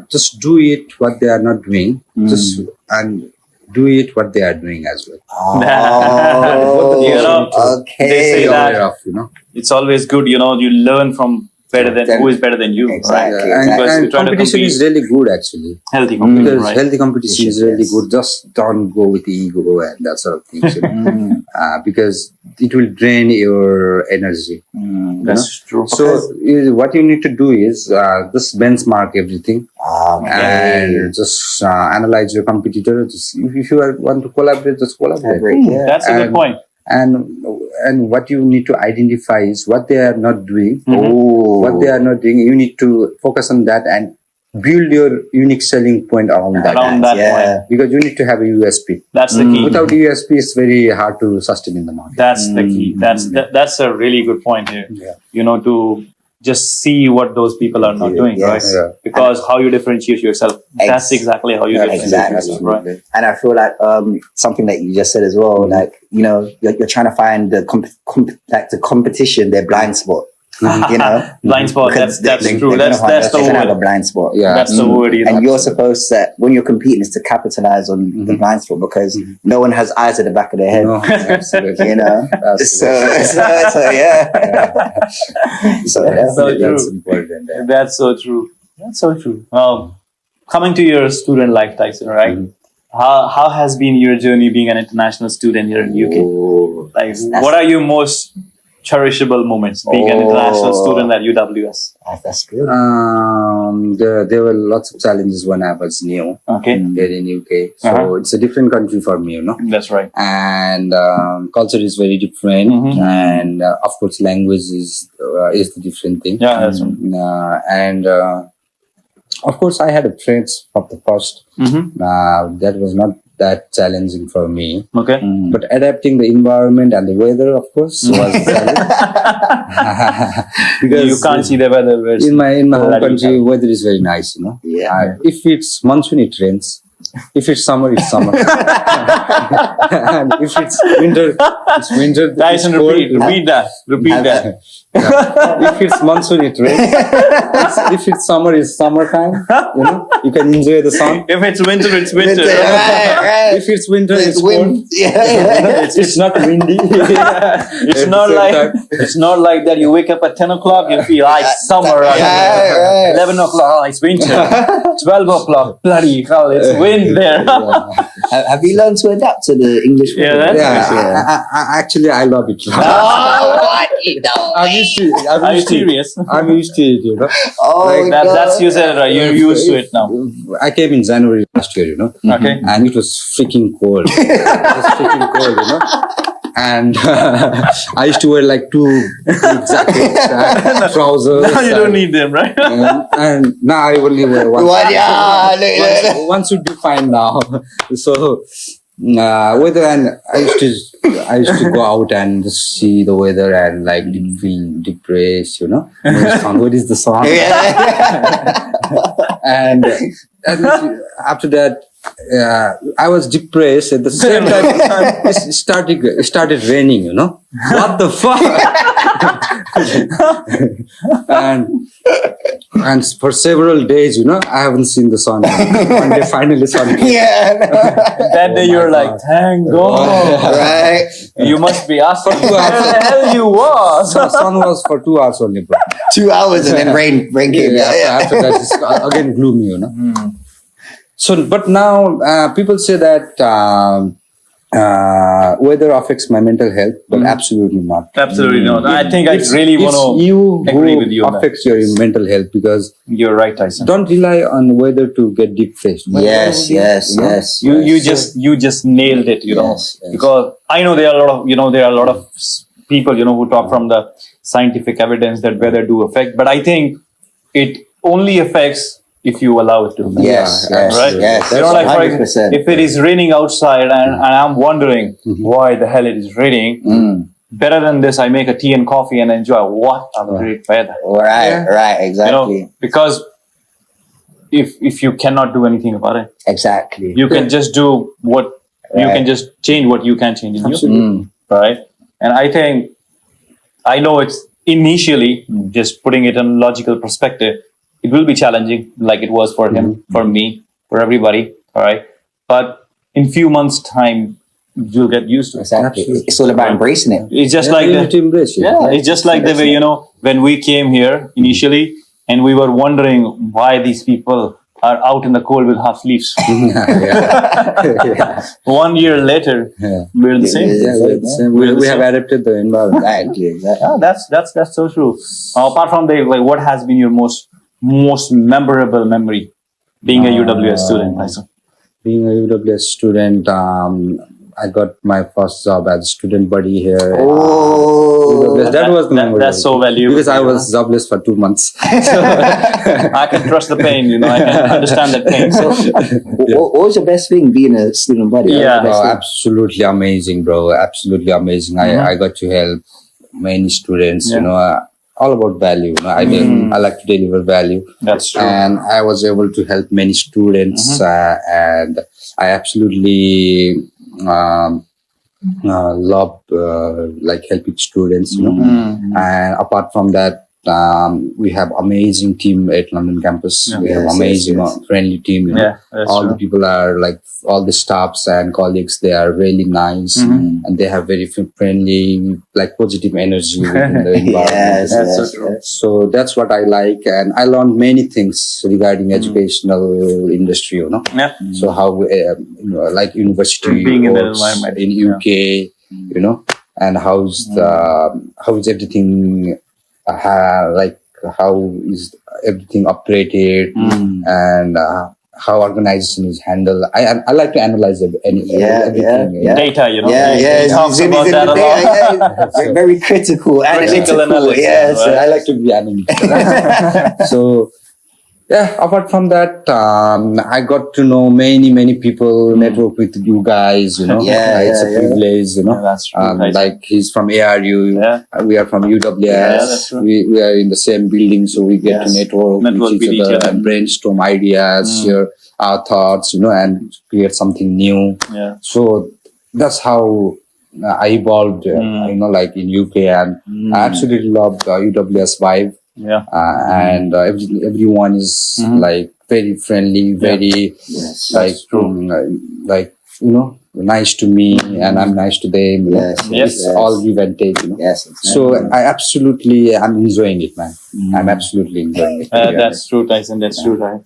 just do it what they are not doing. Just and do it what they are doing as well. Oh, You know, okay. they say Be that- aware of, you know. It's always good, you know, you learn from who is better than you, Exactly. right? And, Because and we try to competition compete. is really good actually. Healthy competition, Because right? healthy competition is really Yes. good. Just don't go with ego and that sort of things. You know? Because it will drain your energy. That's true. So what you need to do is just benchmark everything and just analyze your competitor. Just, if you want to collaborate, just collaborate. Yeah. That's a good And- point. And what you need to identify is what they are not doing. Oh. What they are not doing, you need to focus on that and build your unique selling point around that. Around that Yeah. point. Because you need to have a USP. That's the key. Without USP, it's very hard to sustain in the market. That's the key. That's a really good point here. Yeah. You know, to just see what those people are not doing, Yes. right? Yeah. Because how you differentiate yourself. That's exactly how you differentiate Exactly. yourself, right? And I feel like something that you just said as well, like, you know, you're trying to find the like the competition, their blind spot. You know, Blind spot. Because That's they- true. they're That's gonna that's the they're gonna have a word. blind spot. Yeah. That's the word. You know. And you're supposed to, when you're competing, is to capitalize on the blind spot because no one has eyes at the back of their head. No, absolutely. You know, Absolutely. so yeah. So That's so definitely. true. important. That's so true. That's so true. Coming to your student life, Tyson, right? How has been your journey being an international student here in UK? Oh, Like, That's- what are your most cherishable moments being an international student at UWS? that's good. There were lots of challenges when I was new Okay, here in UK. So it's a different country for me, you know. that's right. And culture is very different, and of course, language is the different thing. Yeah, that's right. And of course, I had a friends from the first. That was not that challenging for me. Okay. But adapting the environment and the weather, of course, was a challenge. Because You can't see the weather. where it's- in my home Bloody country, hell. weather is very nice, you know. Yeah. If it's monsoon, it rains. If it's summer, it's summer. And if it's winter, it's winter. Tyson, it's cold. repeat that. Repeat that. If it's monsoon, it rains. If it's summer, it's summertime. You know, you can enjoy the sun. If it's winter, it's winter. If it's winter, it's wind. cold. Yeah. It's not windy. It's not like that. You wake up at 10 o'clock, you feel like summer. Yeah, right. 11 o'clock, it's winter. 12 o'clock. Bloody hell, it's wind there. Have you learned to adapt to the English Yeah, weather? that's Actually, I love it. Oh, what? No I'm way. used to it. Are you serious? I'm used to it, you know. Oh, Like, God. That's you said it right. You're used to it now. I came in January last year, you know. Okay. And it was freaking cold. It was freaking cold, you know. And I used to wear like 2 big jackets, trousers. Now you don't need them, right? And now I only wear one. What? Yeah, look. One should be fine now. So weather, and I used to go out and just see the weather and like feel depressed, you know. What is the song? and after that, I was depressed. At the same time, it started raining, you know. What the fuck? and for several days, you know, I haven't seen the sun. One day, finally, sun came. Yeah. That day you're like, thank God. Right. You must be asking For 2 where hours. the hell you was. Sun was for 2 hours only, bro. 2 hours and then rain came. Yeah, after that, it's again gloomy, you know. So, but now people say that weather affects my mental health, but absolutely not. Absolutely not. I think I really want It's you to agree who with you on that. affects your mental health, because You're right, Tyson. don't rely on weather to get depressed. Yes, yes, yes. You just nailed it, you know. Yes, yes. Because I know there are a lot of people, who talk from the scientific evidence that weather do affect, but I think it only affects if you allow it to. Yes, yes, Right? yes. Like for 100%. example, if it is raining outside and I'm wondering why the hell it is raining, better than this, I make a tea and coffee and enjoy. What a great weather. Right, exactly. Because if you cannot do anything about it, Exactly. you can just do what you can just change what you can change in you, right? And I know it's initially, just putting it in logical perspective, it will be challenging, like it was for him, for me, for everybody. All right, but in few months' time, you'll get used to it. Exactly. It's all about embracing it. It's just Yeah, like you need to embrace it. it's just like the way when we came here initially, and we were wondering why these people are out in the cold with half sleeves. Yeah. 1 year later, we're the same. Yeah, we're the same. We have adapted the environment. Exactly. Yeah, that's so true. Apart from what has been your most memorable memory being a UWS student, Tyson? Being a UWS student, I got my first job as a student buddy here. Oh, That was the memory. that's so valuable. Because I was jobless for 2 months. I can trust the pain, I can understand that pain. So, what was your best thing being a student buddy? Yeah. What was the best thing? Absolutely amazing, bro. Absolutely amazing. I got to help many students, all about value. I like to deliver value. that's true. And I was able to help many students, and I absolutely love like helping students, And apart from that, we have amazing team at London campus. We have amazing, friendly team. All the people are like, all the staffs and colleagues, they are really nice, and they have very friendly, like positive energy within the environment. That's so true. So that's what I like, and I learned many things regarding educational industry. So how like university Being in that works environment, in UK, and how's everything, like how is everything operated, and how organization is handled. I like to analyze everything. Data, He talks about that a lot. Very critical, Critical analysis. Yes, Right. I like to be analytical. So, apart from that, I got to know many people, network with you guys, it's a privilege, That's true. like he's from ARU, we are from UWS, that's true. we are in the same building, so we get to network with each other and brainstorm ideas, share our thoughts, and create something new. So that's how I evolved, like in UK, and I absolutely love the UWS vibe. And everyone is like very friendly, very nice to me, and I'm nice to them. It's all give and take. So I absolutely am enjoying it, man. I'm absolutely enjoying it. That's true, Tyson. That's true, right?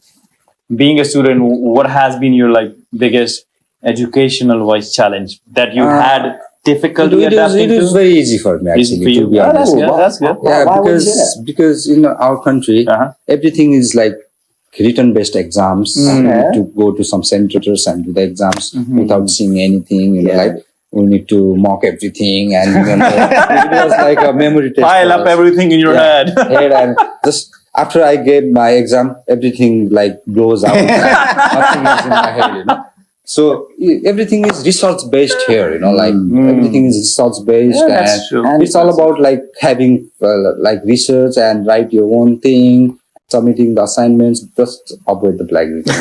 being a student, what has been your like biggest educational wise challenge that you had difficulty adapting it is to? very easy for me Easy actually, for you? to be Yeah, honest. that's good. Yeah, Why would you say that? because in our country, Uh-huh. everything is like written based exams. Okay. You need to go to some centers and do the exams without seeing anything. You know, Yeah. like we need to mock everything, and it was like a memory test. Pile for up us. everything in your head. And just after I gave my exam, everything like blows out. Nothing is in my head, you know. So everything is research based here, you know, like everything is research based, Yeah, that's true. and it's all about like having like research and write your own thing, submitting the assignments. Just avoid the plagiarism.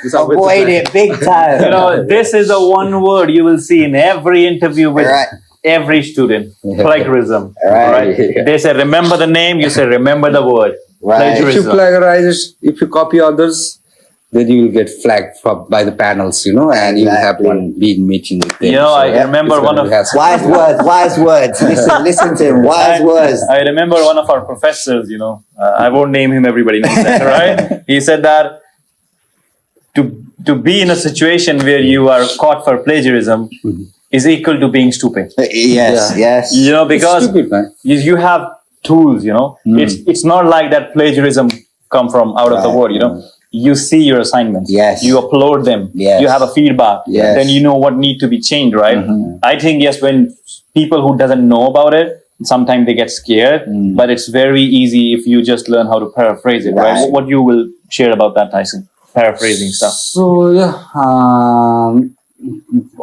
Just avoid the Avoid it big time. You know, this is the one word you will see in every interview with Right. every student. Plagiarism. Right. Right? They say remember the name, you say remember the word. Right. If you Plagiarism. plagiarize, if you copy others, then you will get flagged by the panels, you know, and you will have Exactly. one big meeting with them. You know, I yeah, remember it's one gonna of- be hassle. Wise words. Listen to him. Wise words. I remember one of our professors, you know, I won't name him, everybody knows that, right? He said that to be in a situation where you are caught for plagiarism is equal to being stupid. Yes. Yeah. Yes. You know, It's because stupid, man. you have tools, you know. It's not like that plagiarism come from out of the Right. world, you know. You see your assignments. Yes. You upload them. Yes. You have a feedback. Yes. Then you know what need to be changed, right? I think yes, when people who doesn't know about it, sometimes they get scared, but it's very easy if you just learn how to paraphrase it, right? Right. What you will share about that, Tyson? Paraphrasing stuff. So yeah,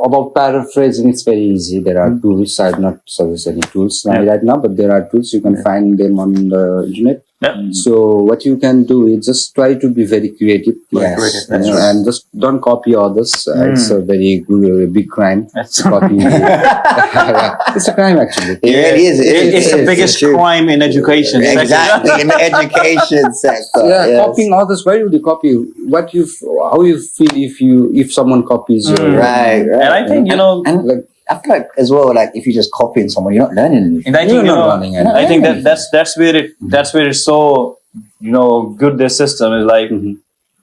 about paraphrasing, it's very easy. There are tools. I have not suggest any tools right now, but there are tools. You can find them on the internet. Yeah. So what you can do is just try to be very creative. Yes. That's You know, and just don't copy others. It's a very good, big crime. That's to copy. It's a crime actually. Yeah, it is. It's the biggest true. crime in education. Exactly in the education sector. Yeah, Yes. copying others. Why would you copy? How you feel if someone copies your Right. And I think, you know, And like I feel like as well, like if you're just copying someone, you're not learning anything. and I think, You're you not know, running anything. I think that's where it's so, you know, good. This system is like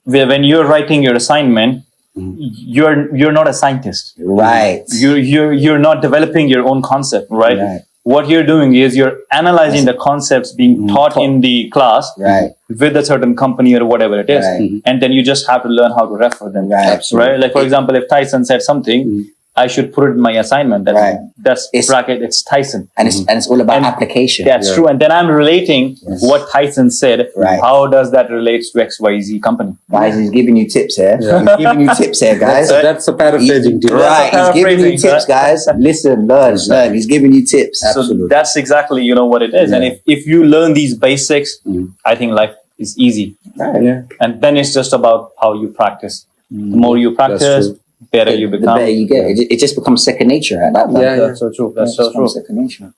when you're writing your assignment, you're not a scientist. Right. You're not developing your own concept, right? Right. What you're doing is you're analyzing the concepts being taught in the class Right. with a certain company or whatever it is, Right. and then you just have to learn how to refer them. Right. Absolutely. Right? Like for example, if Tyson said something, I should put it in my assignment. That's It's- bracket. It's Tyson. And it's all about And application. That's true. And then I'm relating what Tyson said. Right. How does that relate to XYZ company? Guys, he's giving you tips here. He's giving you tips here, guys. that's a paraphrasing tip. Right, he's giving you paraphrasing, tips, guys. Listen, learn. He's giving you tips. So that's exactly, you know, what it is. And if you learn these basics, I think life is easy. Right. Yeah. And then it's just about how you practice. The more you practice, true. better you The become. better you get, it just becomes second nature at that point. Yeah, That's so true. That's It so just true. becomes second nature.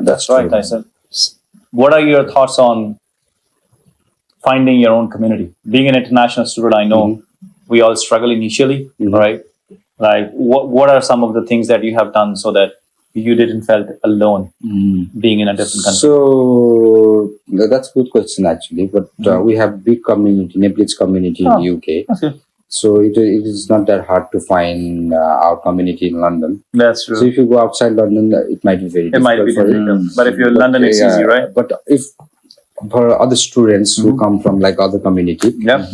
That's right, Tyson. What are your thoughts on finding your own community? Being an international student, I know we all struggle initially, right? Like, what are some of the things that you have done so that you didn't felt alone being in a different country? So that's a good question actually. But we have big community, Nepalese community in the UK. Okay. So it is not that hard to find our community in London. That's true. So if you go outside London, it might be very It might be difficult for you. difficult. But if you're in London, it's easy, right? But if for other students who come from like other community, Yeah.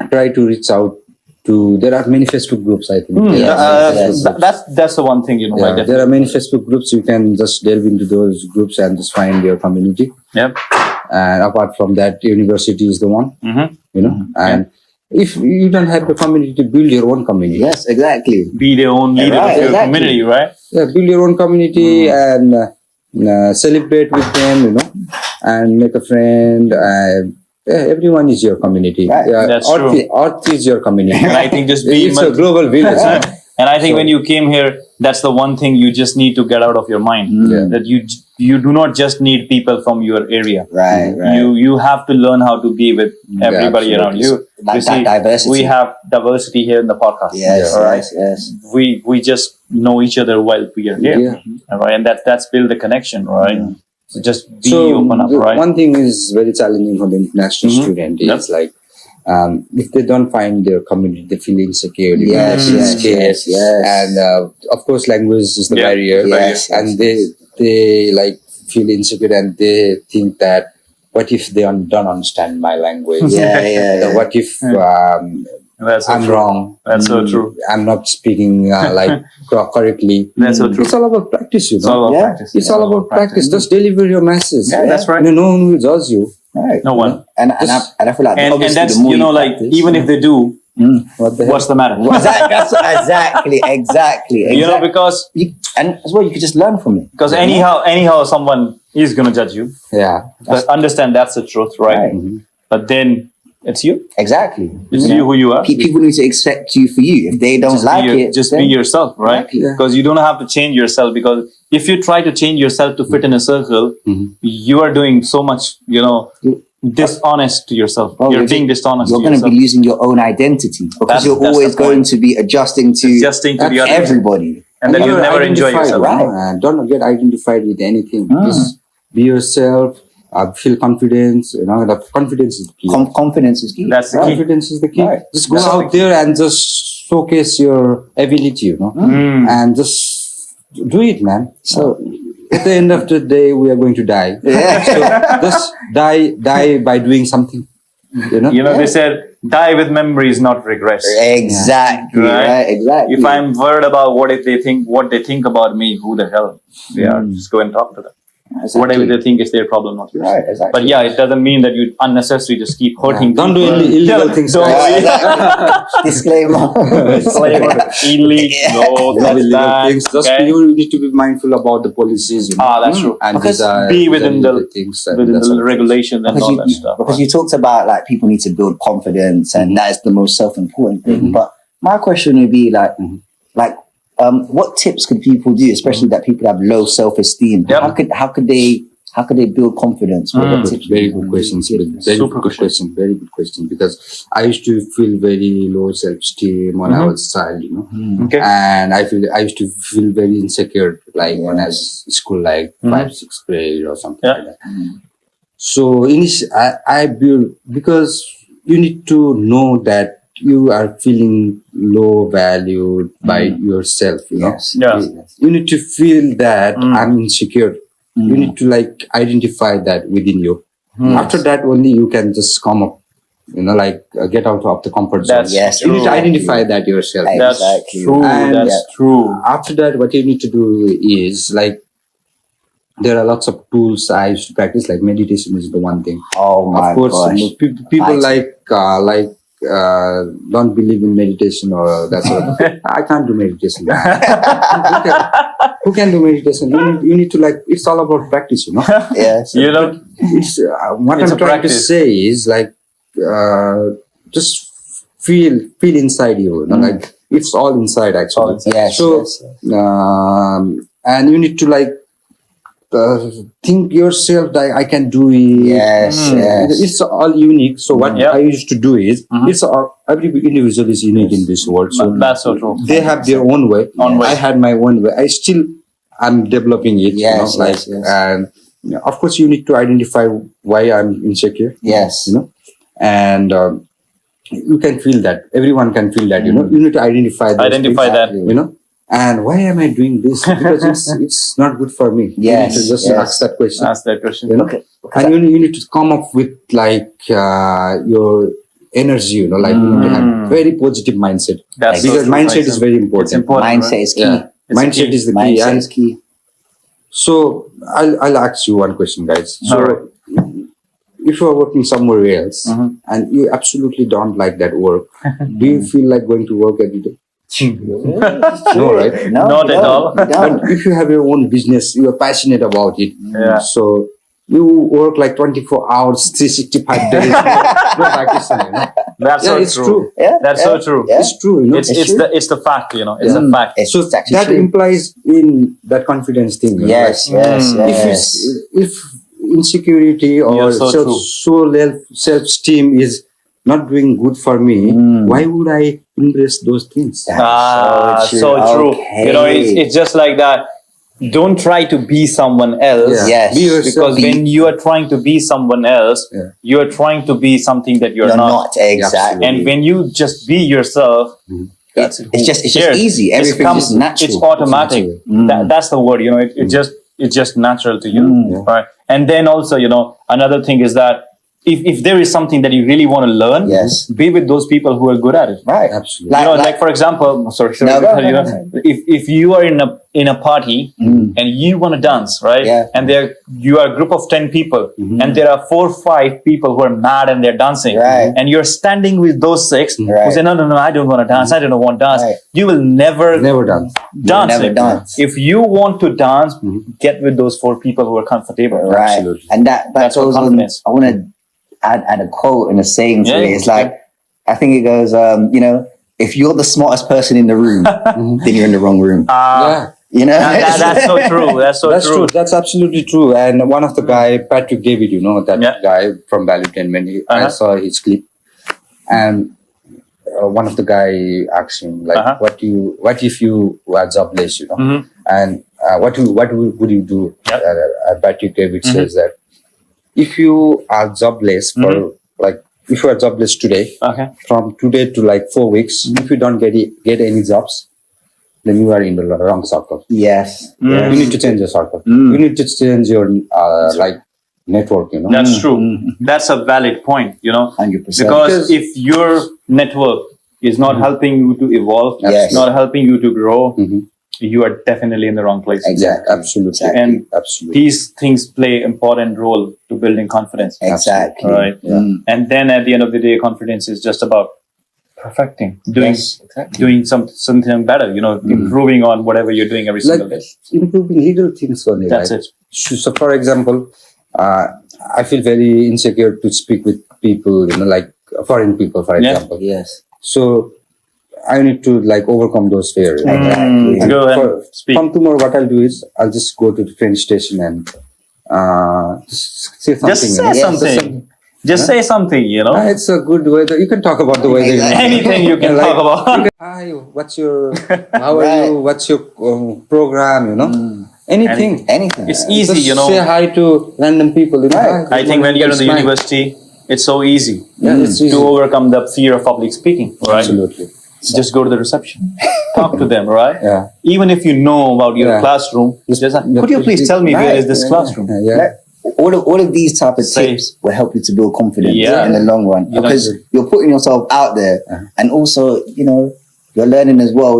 try to reach out to. There are many Facebook groups. I think. That's the one thing, you know. Yeah, there are many Facebook groups. You can just delve into those groups and just find your community. Yeah. And apart from that, university is the one. You know, and if you don't have the community, build your own community. Yes, exactly. Be the own leader Right, of your exactly. community, right? Yeah, build your own community and celebrate with them. You know, and make a friend. Everyone is your community. Right. That's true. Earth is your community. And I think just be It's a global village. And I think when you came here, that's the one thing you just need to get out of your mind. Yeah. That you do not just need people from your area. Right. You have to learn how to be with everybody absolutely. around you. That You diversity. we have diversity here in the podcast. Yes, all right? yes. We just know each other while we are here. Yeah. All right, and that's build the connection, right? So just be open up, right? One thing is very challenging for the international student is like if they don't find their community, they feel insecure, they feel scared, and of course, language is the barrier, and they like feel insecure and they think that what if they don't understand my language? What if That's so I'm true. wrong? That's so true. I'm not speaking like correctly. That's so true. It's all about practice, you know. It's all about practice. It's all about practice. Just deliver your message. That's right. No one will judge you. Right. No one. And I feel like And obviously that's, the more you know, like, practice, even if they do, what's the matter? Exactly. You know, because And as well, you could just learn from it. because anyhow, someone is going to judge you. Yeah. But understand that's the truth, right? But then it's you. Exactly. It's you who you are. People need to accept you for you. If they don't Just be yourself, right? Exactly. Because you don't have to change yourself. Because if you try to change yourself to fit in a circle, you are doing so much, dishonest to yourself. You're being dishonest. You're going to be losing your own identity because you're always going to be adjusting to the other. everybody. And then you'll never enjoy yourself. Right? Don't get identified with anything. Just be yourself. Feel confidence. The confidence is the key. Confidence is key. That's the key. Confidence is the key. Right. Just go out there and just showcase your ability, and just do it, man. So at the end of the day, we are going to die. So just die by doing something. They said, die with memories, not regrets. Exactly. Right. Exactly. If I'm worried about what they think about me, who the hell they are? Just go and talk to them. Exactly. Whatever they think is their problem, not yours. Right, exactly. But yeah, it doesn't mean that you unnecessarily just keep hurting Don't do people. illegal things. Don't guys. Disclaimer. Illegal. No illegal things. Just you need to be mindful about the policies. That's true. And be within the things, the regulations and all that stuff. Because you talked about like people need to build confidence, and that is the most self-important thing. But my question would be like, what tips could people do, especially that people have low self-esteem? How could they build confidence? What tips Very good question. Very good question. Because I used to feel very low self-esteem when I was a child, Okay. and I used to feel very insecure, like when I was in school, like 5th, 6th grade or something like that. So I build, because you need to know that you are feeling low valued by yourself, Yes. You need to feel that I'm insecure. You need to identify that within you. After that only you can just come up, get out of the comfort zone. You need to identify that yourself. That's true. That's true. After that, what you need to do is there are lots of tools I used to practice, like meditation is the one thing. Oh my Of course, gosh. people don't believe in meditation or that sort of thing. I can't do meditation. Who can do meditation? You need to it's all about practice, Yes. It's, what It's I'm a trying practice. to say is just feel inside you, it's all inside actually. Yes. So yes. and you need to think yourself that I can do it. Yes. Yes. It's all unique. So what Yeah. I used to do is it's all, every individual is unique in this world. So That's so true. they have their own way. Way. I had my own way. I'm developing it. Yes, yes. And of course you need to identify why I'm insecure. Yes. And you can feel that. Everyone can feel that. You need to identify those Identify things, that. And why am I doing this? Because it's not good for me. Yes, You need to just ask that question. Ask that question. Okay. And you need to come up with your energy, you need to have very positive mindset. That's so Because true, mindset Tyson. is very important. It's important. Mindset is key. Yeah. It's Mindset key. is the key. Mindset And is key. so I'll ask you one question, guys. So Alright. if you are working somewhere else and you absolutely don't like that work, do you feel like going to work every day? No, right? No, Not you at don't. all. You don't. But if you have your own business, you are passionate about it. Yeah. So you work 24 hours, 365 days. No vacation, That's so it's true. true. Yeah, That's so true. Yeah. It's true, It's true. the fact, It's a fact. It's So actually that true. implies in that confidence thing. Yes, yes, yes. If insecurity or Yeah, so true. self-esteem is not doing good for me, why would I embrace those things? That's So true. Okay. It's just like that. don't try to be someone else. Yeah. Yes. Be yourself. Because when you are trying to be someone else, Yeah. you are trying to be something that you're You're not. not exactly. And when you just be yourself, it's just Cheers. easy. It Everything's comes- just natural. It's automatic. It's natural. That's the word. It's just natural to you. Yeah. Right. And then also, another thing is that if there is something that you really want to learn, Yes. be with those people who are good at it. Right. Absolutely. Like for example, sorry, No, go ahead. if you are in a party and you want to dance, right? Yeah. And you are a group of 10 people, and there are 4 or 5 people who are mad and they're dancing, Right. and you're standing with those 6 who Right. say, no, I don't want to dance, I don't want to dance. Right. You will never Never done. dance. never dance. If you want to dance, get with those 4 people who are comfortable. Right. Absolutely. And that That's what goes on. confidence. I want to add a quote and a saying to Yeah, it. It's yeah. like, I think it goes, if you're the smartest person in the room, then you're in the wrong room. Yeah. That's so true. That's so That's true. true. That's absolutely true. And one of the guy, Patrick David, that Yeah. guy from Valuetainment, I Uh-huh. saw his clip, and one of the guy asked him like, Uh-huh. "What if you were jobless?" Mhm. And what would you do? Yep. Patrick David says that if you are jobless for like if you are jobless today, Okay. from today to like 4 weeks, if you don't get any jobs, then you are in the wrong circle. Yes. You need to change your circle. Mm. You need to change your like network. That's true. That's a valid point, 100%. because if your network is not helping you to evolve, Yes. not helping you to grow, Mhm. you are definitely in the wrong place. Exactly. Absolutely. And Absolutely. these things play important role to building confidence. Exactly. Right. Yeah. And then at the end of the day, confidence is just about perfecting, doing Yes, exactly. doing something better, improving on whatever you're doing every single Like day. improving little things only. That's right? it. So, for example, I feel very insecure to speak with people, like foreign people, for Yeah. example. Yes. So I need to like overcome those fears. Exactly. And Go ahead. for- Speak. From tomorrow, what I'll do is I'll just go to the train station and just say something. Just say something. Just say something, It's a good weather. You can talk about the weather. Anything you can talk about. Hi, how are you? What's your program? Anything. Anything. It's easy, Just say hi to random people. Right. Hi, I think when you're in the smile. university, it's so easy Yeah, it's easy. to overcome the fear of public speaking, right? Absolutely. Just go to the reception, talk to them, right? Yeah. Even if you know about your Yeah. classroom, just could you please tell me where is this classroom? Yeah. All of these type of Say- tips will help you to build confidence Yeah. in the long run, You know, because you're putting yourself out there, and also you're learning as well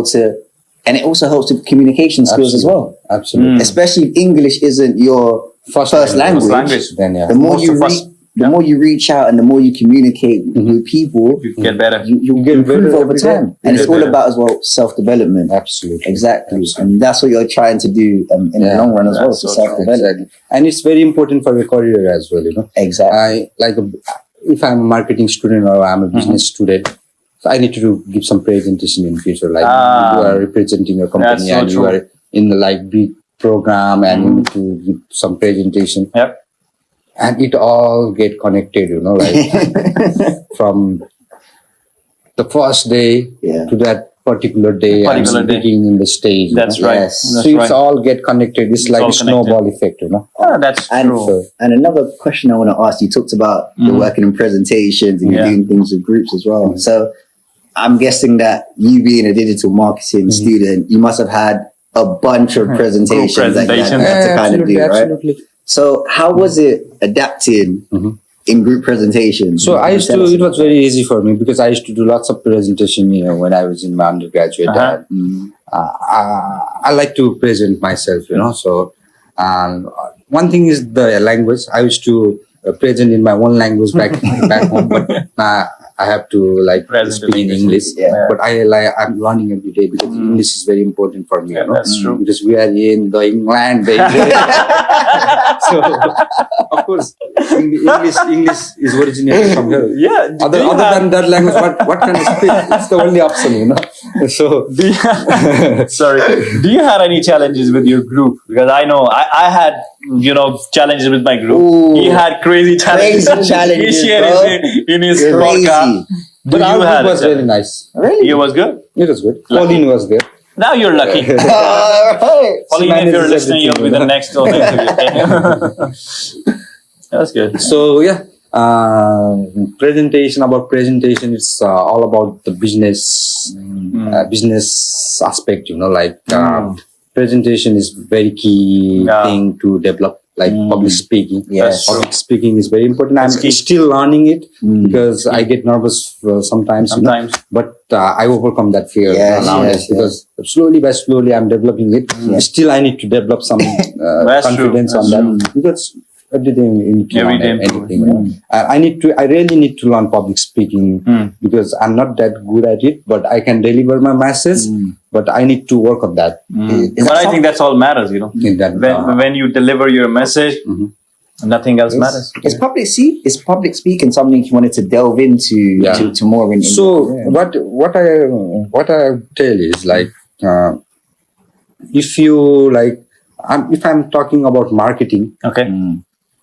and it also helps with communication skills as well. Absolutely. Especially if English isn't your first language. Then yeah. The more Most you of us- the more you reach out and the more you communicate with people, You get better. you get improve better over every day. time. And You it's get all better. about as well self-development. Absolutely. Exactly. Absolutely. And that's what you're trying to do in the Yeah, long run as well, that's to so true. self-develop. Exactly. And it's very important for your career as well. Exactly. I like if I'm a marketing student or I'm a business student, so I need to give some presentation in future. Like you are representing your company That's so and you true. are in the like big program and you need to give some presentation. Yep. And it all get connected, like from the first day Yeah. to that particular day Particular and day. speaking in the stage. That's you know. right. Yes. That's So it's right. all get connected. It's like all a snowball effect, That's And, true. and another question I want to ask, you talked about you're working in presentations and you're Yeah. doing things with groups as well. So I'm guessing that you being a digital marketing student, you must have had a bunch of presentations that you presentations. had to kind of do, right? absolutely. So how was it adapting in group presentations? So I used Tell to. us It was very easy for me because I used to do lots of presentation. When I was in my undergraduate, Uh-huh. and, I like to present myself. So one thing is the language. I used to present in my own language back home, but I have to like Present speak in in English. Yeah. But I'm learning every day because English is very important for me. Yeah, that's true. Because we are in the England, baby. So of course, English is originated from here. Yeah. Other than that language, what can I speak? It's the only option, So Do you, sorry. Do you have any challenges with your group? Because I know I had, challenges with my group. Ooh. He had crazy challenges. Crazy challenges, He shared bro. in his Crazy. podcast. but you our had group was a really nice. Really? It was good. It was good. Pauline was there. Now you're lucky. Alright. Pauline, if you're manages listening, you'll be the everything, next on the interview. Okay? That's good. So yeah, presentation. It's all about the business aspect. Like presentation is very key thing to develop. Like public speaking. Yes. Public speaking is very important. I'm key. still learning it because I get nervous sometimes. But I overcome that fear nowadays because slowly I'm developing it. Still, I need to develop some confidence on that because every day you need to learn anything. I really need to learn public speaking because I'm not that good at it, but I can deliver my message. But I need to work on that. But I think that's all matters, when you deliver your message, nothing else matters. Is public speaking something you wanted to delve into to more in? So what I tell is like if you like if I'm talking about marketing, Okay.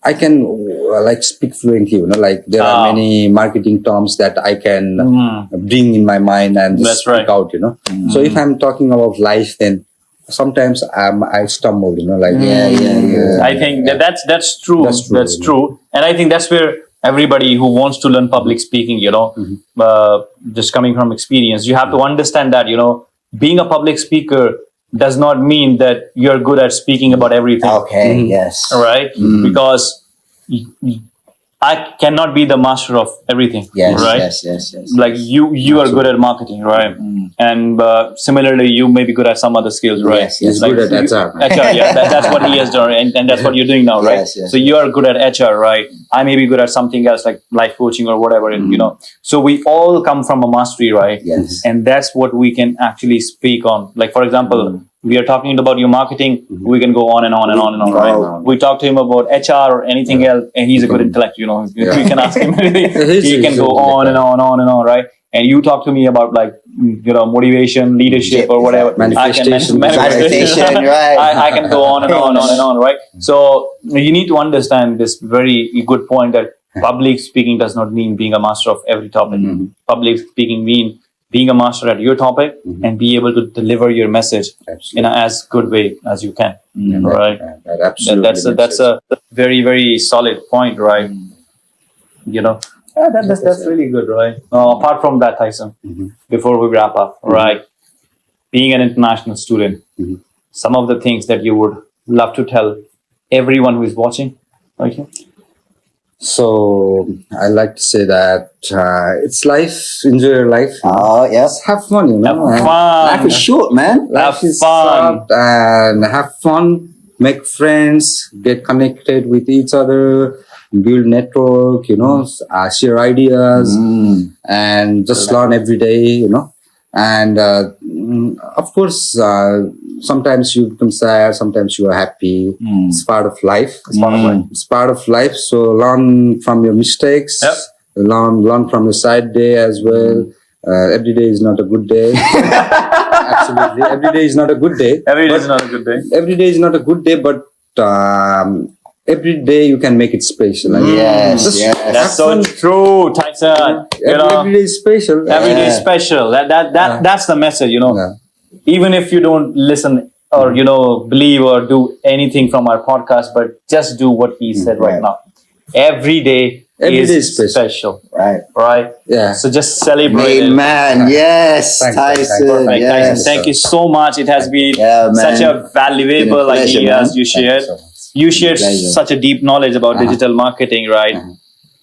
I can like speak fluently, like there are many marketing terms that I can bring in my mind and just speak out, So if I'm talking about life, then sometimes I stumble, like I think that's true. That's true. And I think that's where everybody who wants to learn public speaking, just coming from experience, you have to understand that, being a public speaker does not mean that you're good at speaking about everything. Okay, yes. Right? Because I cannot be the master of everything. Yes, right? yes. Like you are good at marketing, right? And similarly, you may be good at some other skills, right? Yes, he's Like, good at HR. HR, that's what he has done, and that's what you're doing now, right? Yes. So you are good at HR, right? I may be good at something else like life coaching or whatever, So we all come from a mastery, right? Yes. And that's what we can actually speak on. Like, for example, we are talking about your marketing, we can go on and on and on and on, right? We talk to him about HR or anything else, and he's a good intellect, We can ask him anything. He can go on and on, right? And you talk to me about like, motivation, leadership or whatever. Manifestation. Manifestation, right. I can go on and on, right? So you need to understand this very good point that public speaking does not mean being a master of every topic. Public speaking means being a master at your topic and be able to deliver your message in as good way as you can, right? That absolutely That's a very, very solid point, right? That's really good, right? Apart from that, Tyson, before we wrap up, right? Being an international student, some of the things that you would love to tell everyone who is watching, okay? So I like to say that it's life. Enjoy your life. Oh, yes. Have fun. Have fun. Life is short, man. Life is fun. short, and have fun. Make friends. Get connected with each other. Build network. Share ideas, and just learn every day. And of course, sometimes you become sad, sometimes you are happy. It's part of life. It's part of life. So learn from your mistakes. Yep. Learn from your side day as well. Every day is not a good day. Absolutely, every day is not a good day. Every day is not a good day. Every day is not a good day, but every day you can make it special. Yes. That's so true, Tyson. Every day is special. Every day is special. That's the message. Even if you don't listen or believe or do anything from our podcast, but just do what he said right now. Every day is special. Right. Yeah. So just celebrate it. Amen. Yes, Thanks, Tyson. Right, Yes. Tyson, thank you so much. It has been Yeah, man. such a valuable pleasure, ideas man. you shared. so much. You shared Pleasure. such a deep knowledge about digital marketing, right?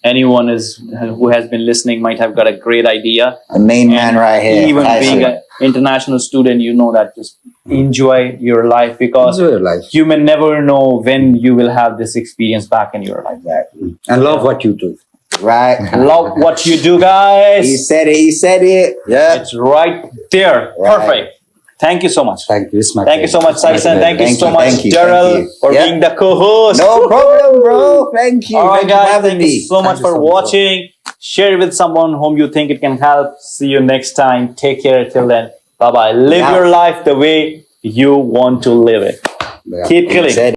Anyone who has been listening might have got a great idea. The main man right here. Even Tyson. being an international student, that just enjoy your life because Enjoy your life you may never know when you will have this experience back in your life. Exactly. and love what you do. Right. Love what you do, guys. He said it. Yeah. It's right there. Right. Perfect. Thank you so much. Thank you. It's my Thank you so much, Tyson. Thank you so much, thank you, Daryl, thank you. for Yeah. being the co-host. No problem, bro. Thank you. All right, Thank you for guys. having Thank me. you so much for watching. Share it with someone whom you think it can help. See you next time. Take care. Till then, bye bye. Live Yeah. your life the way you want to live it. Yeah. Keep killing. Said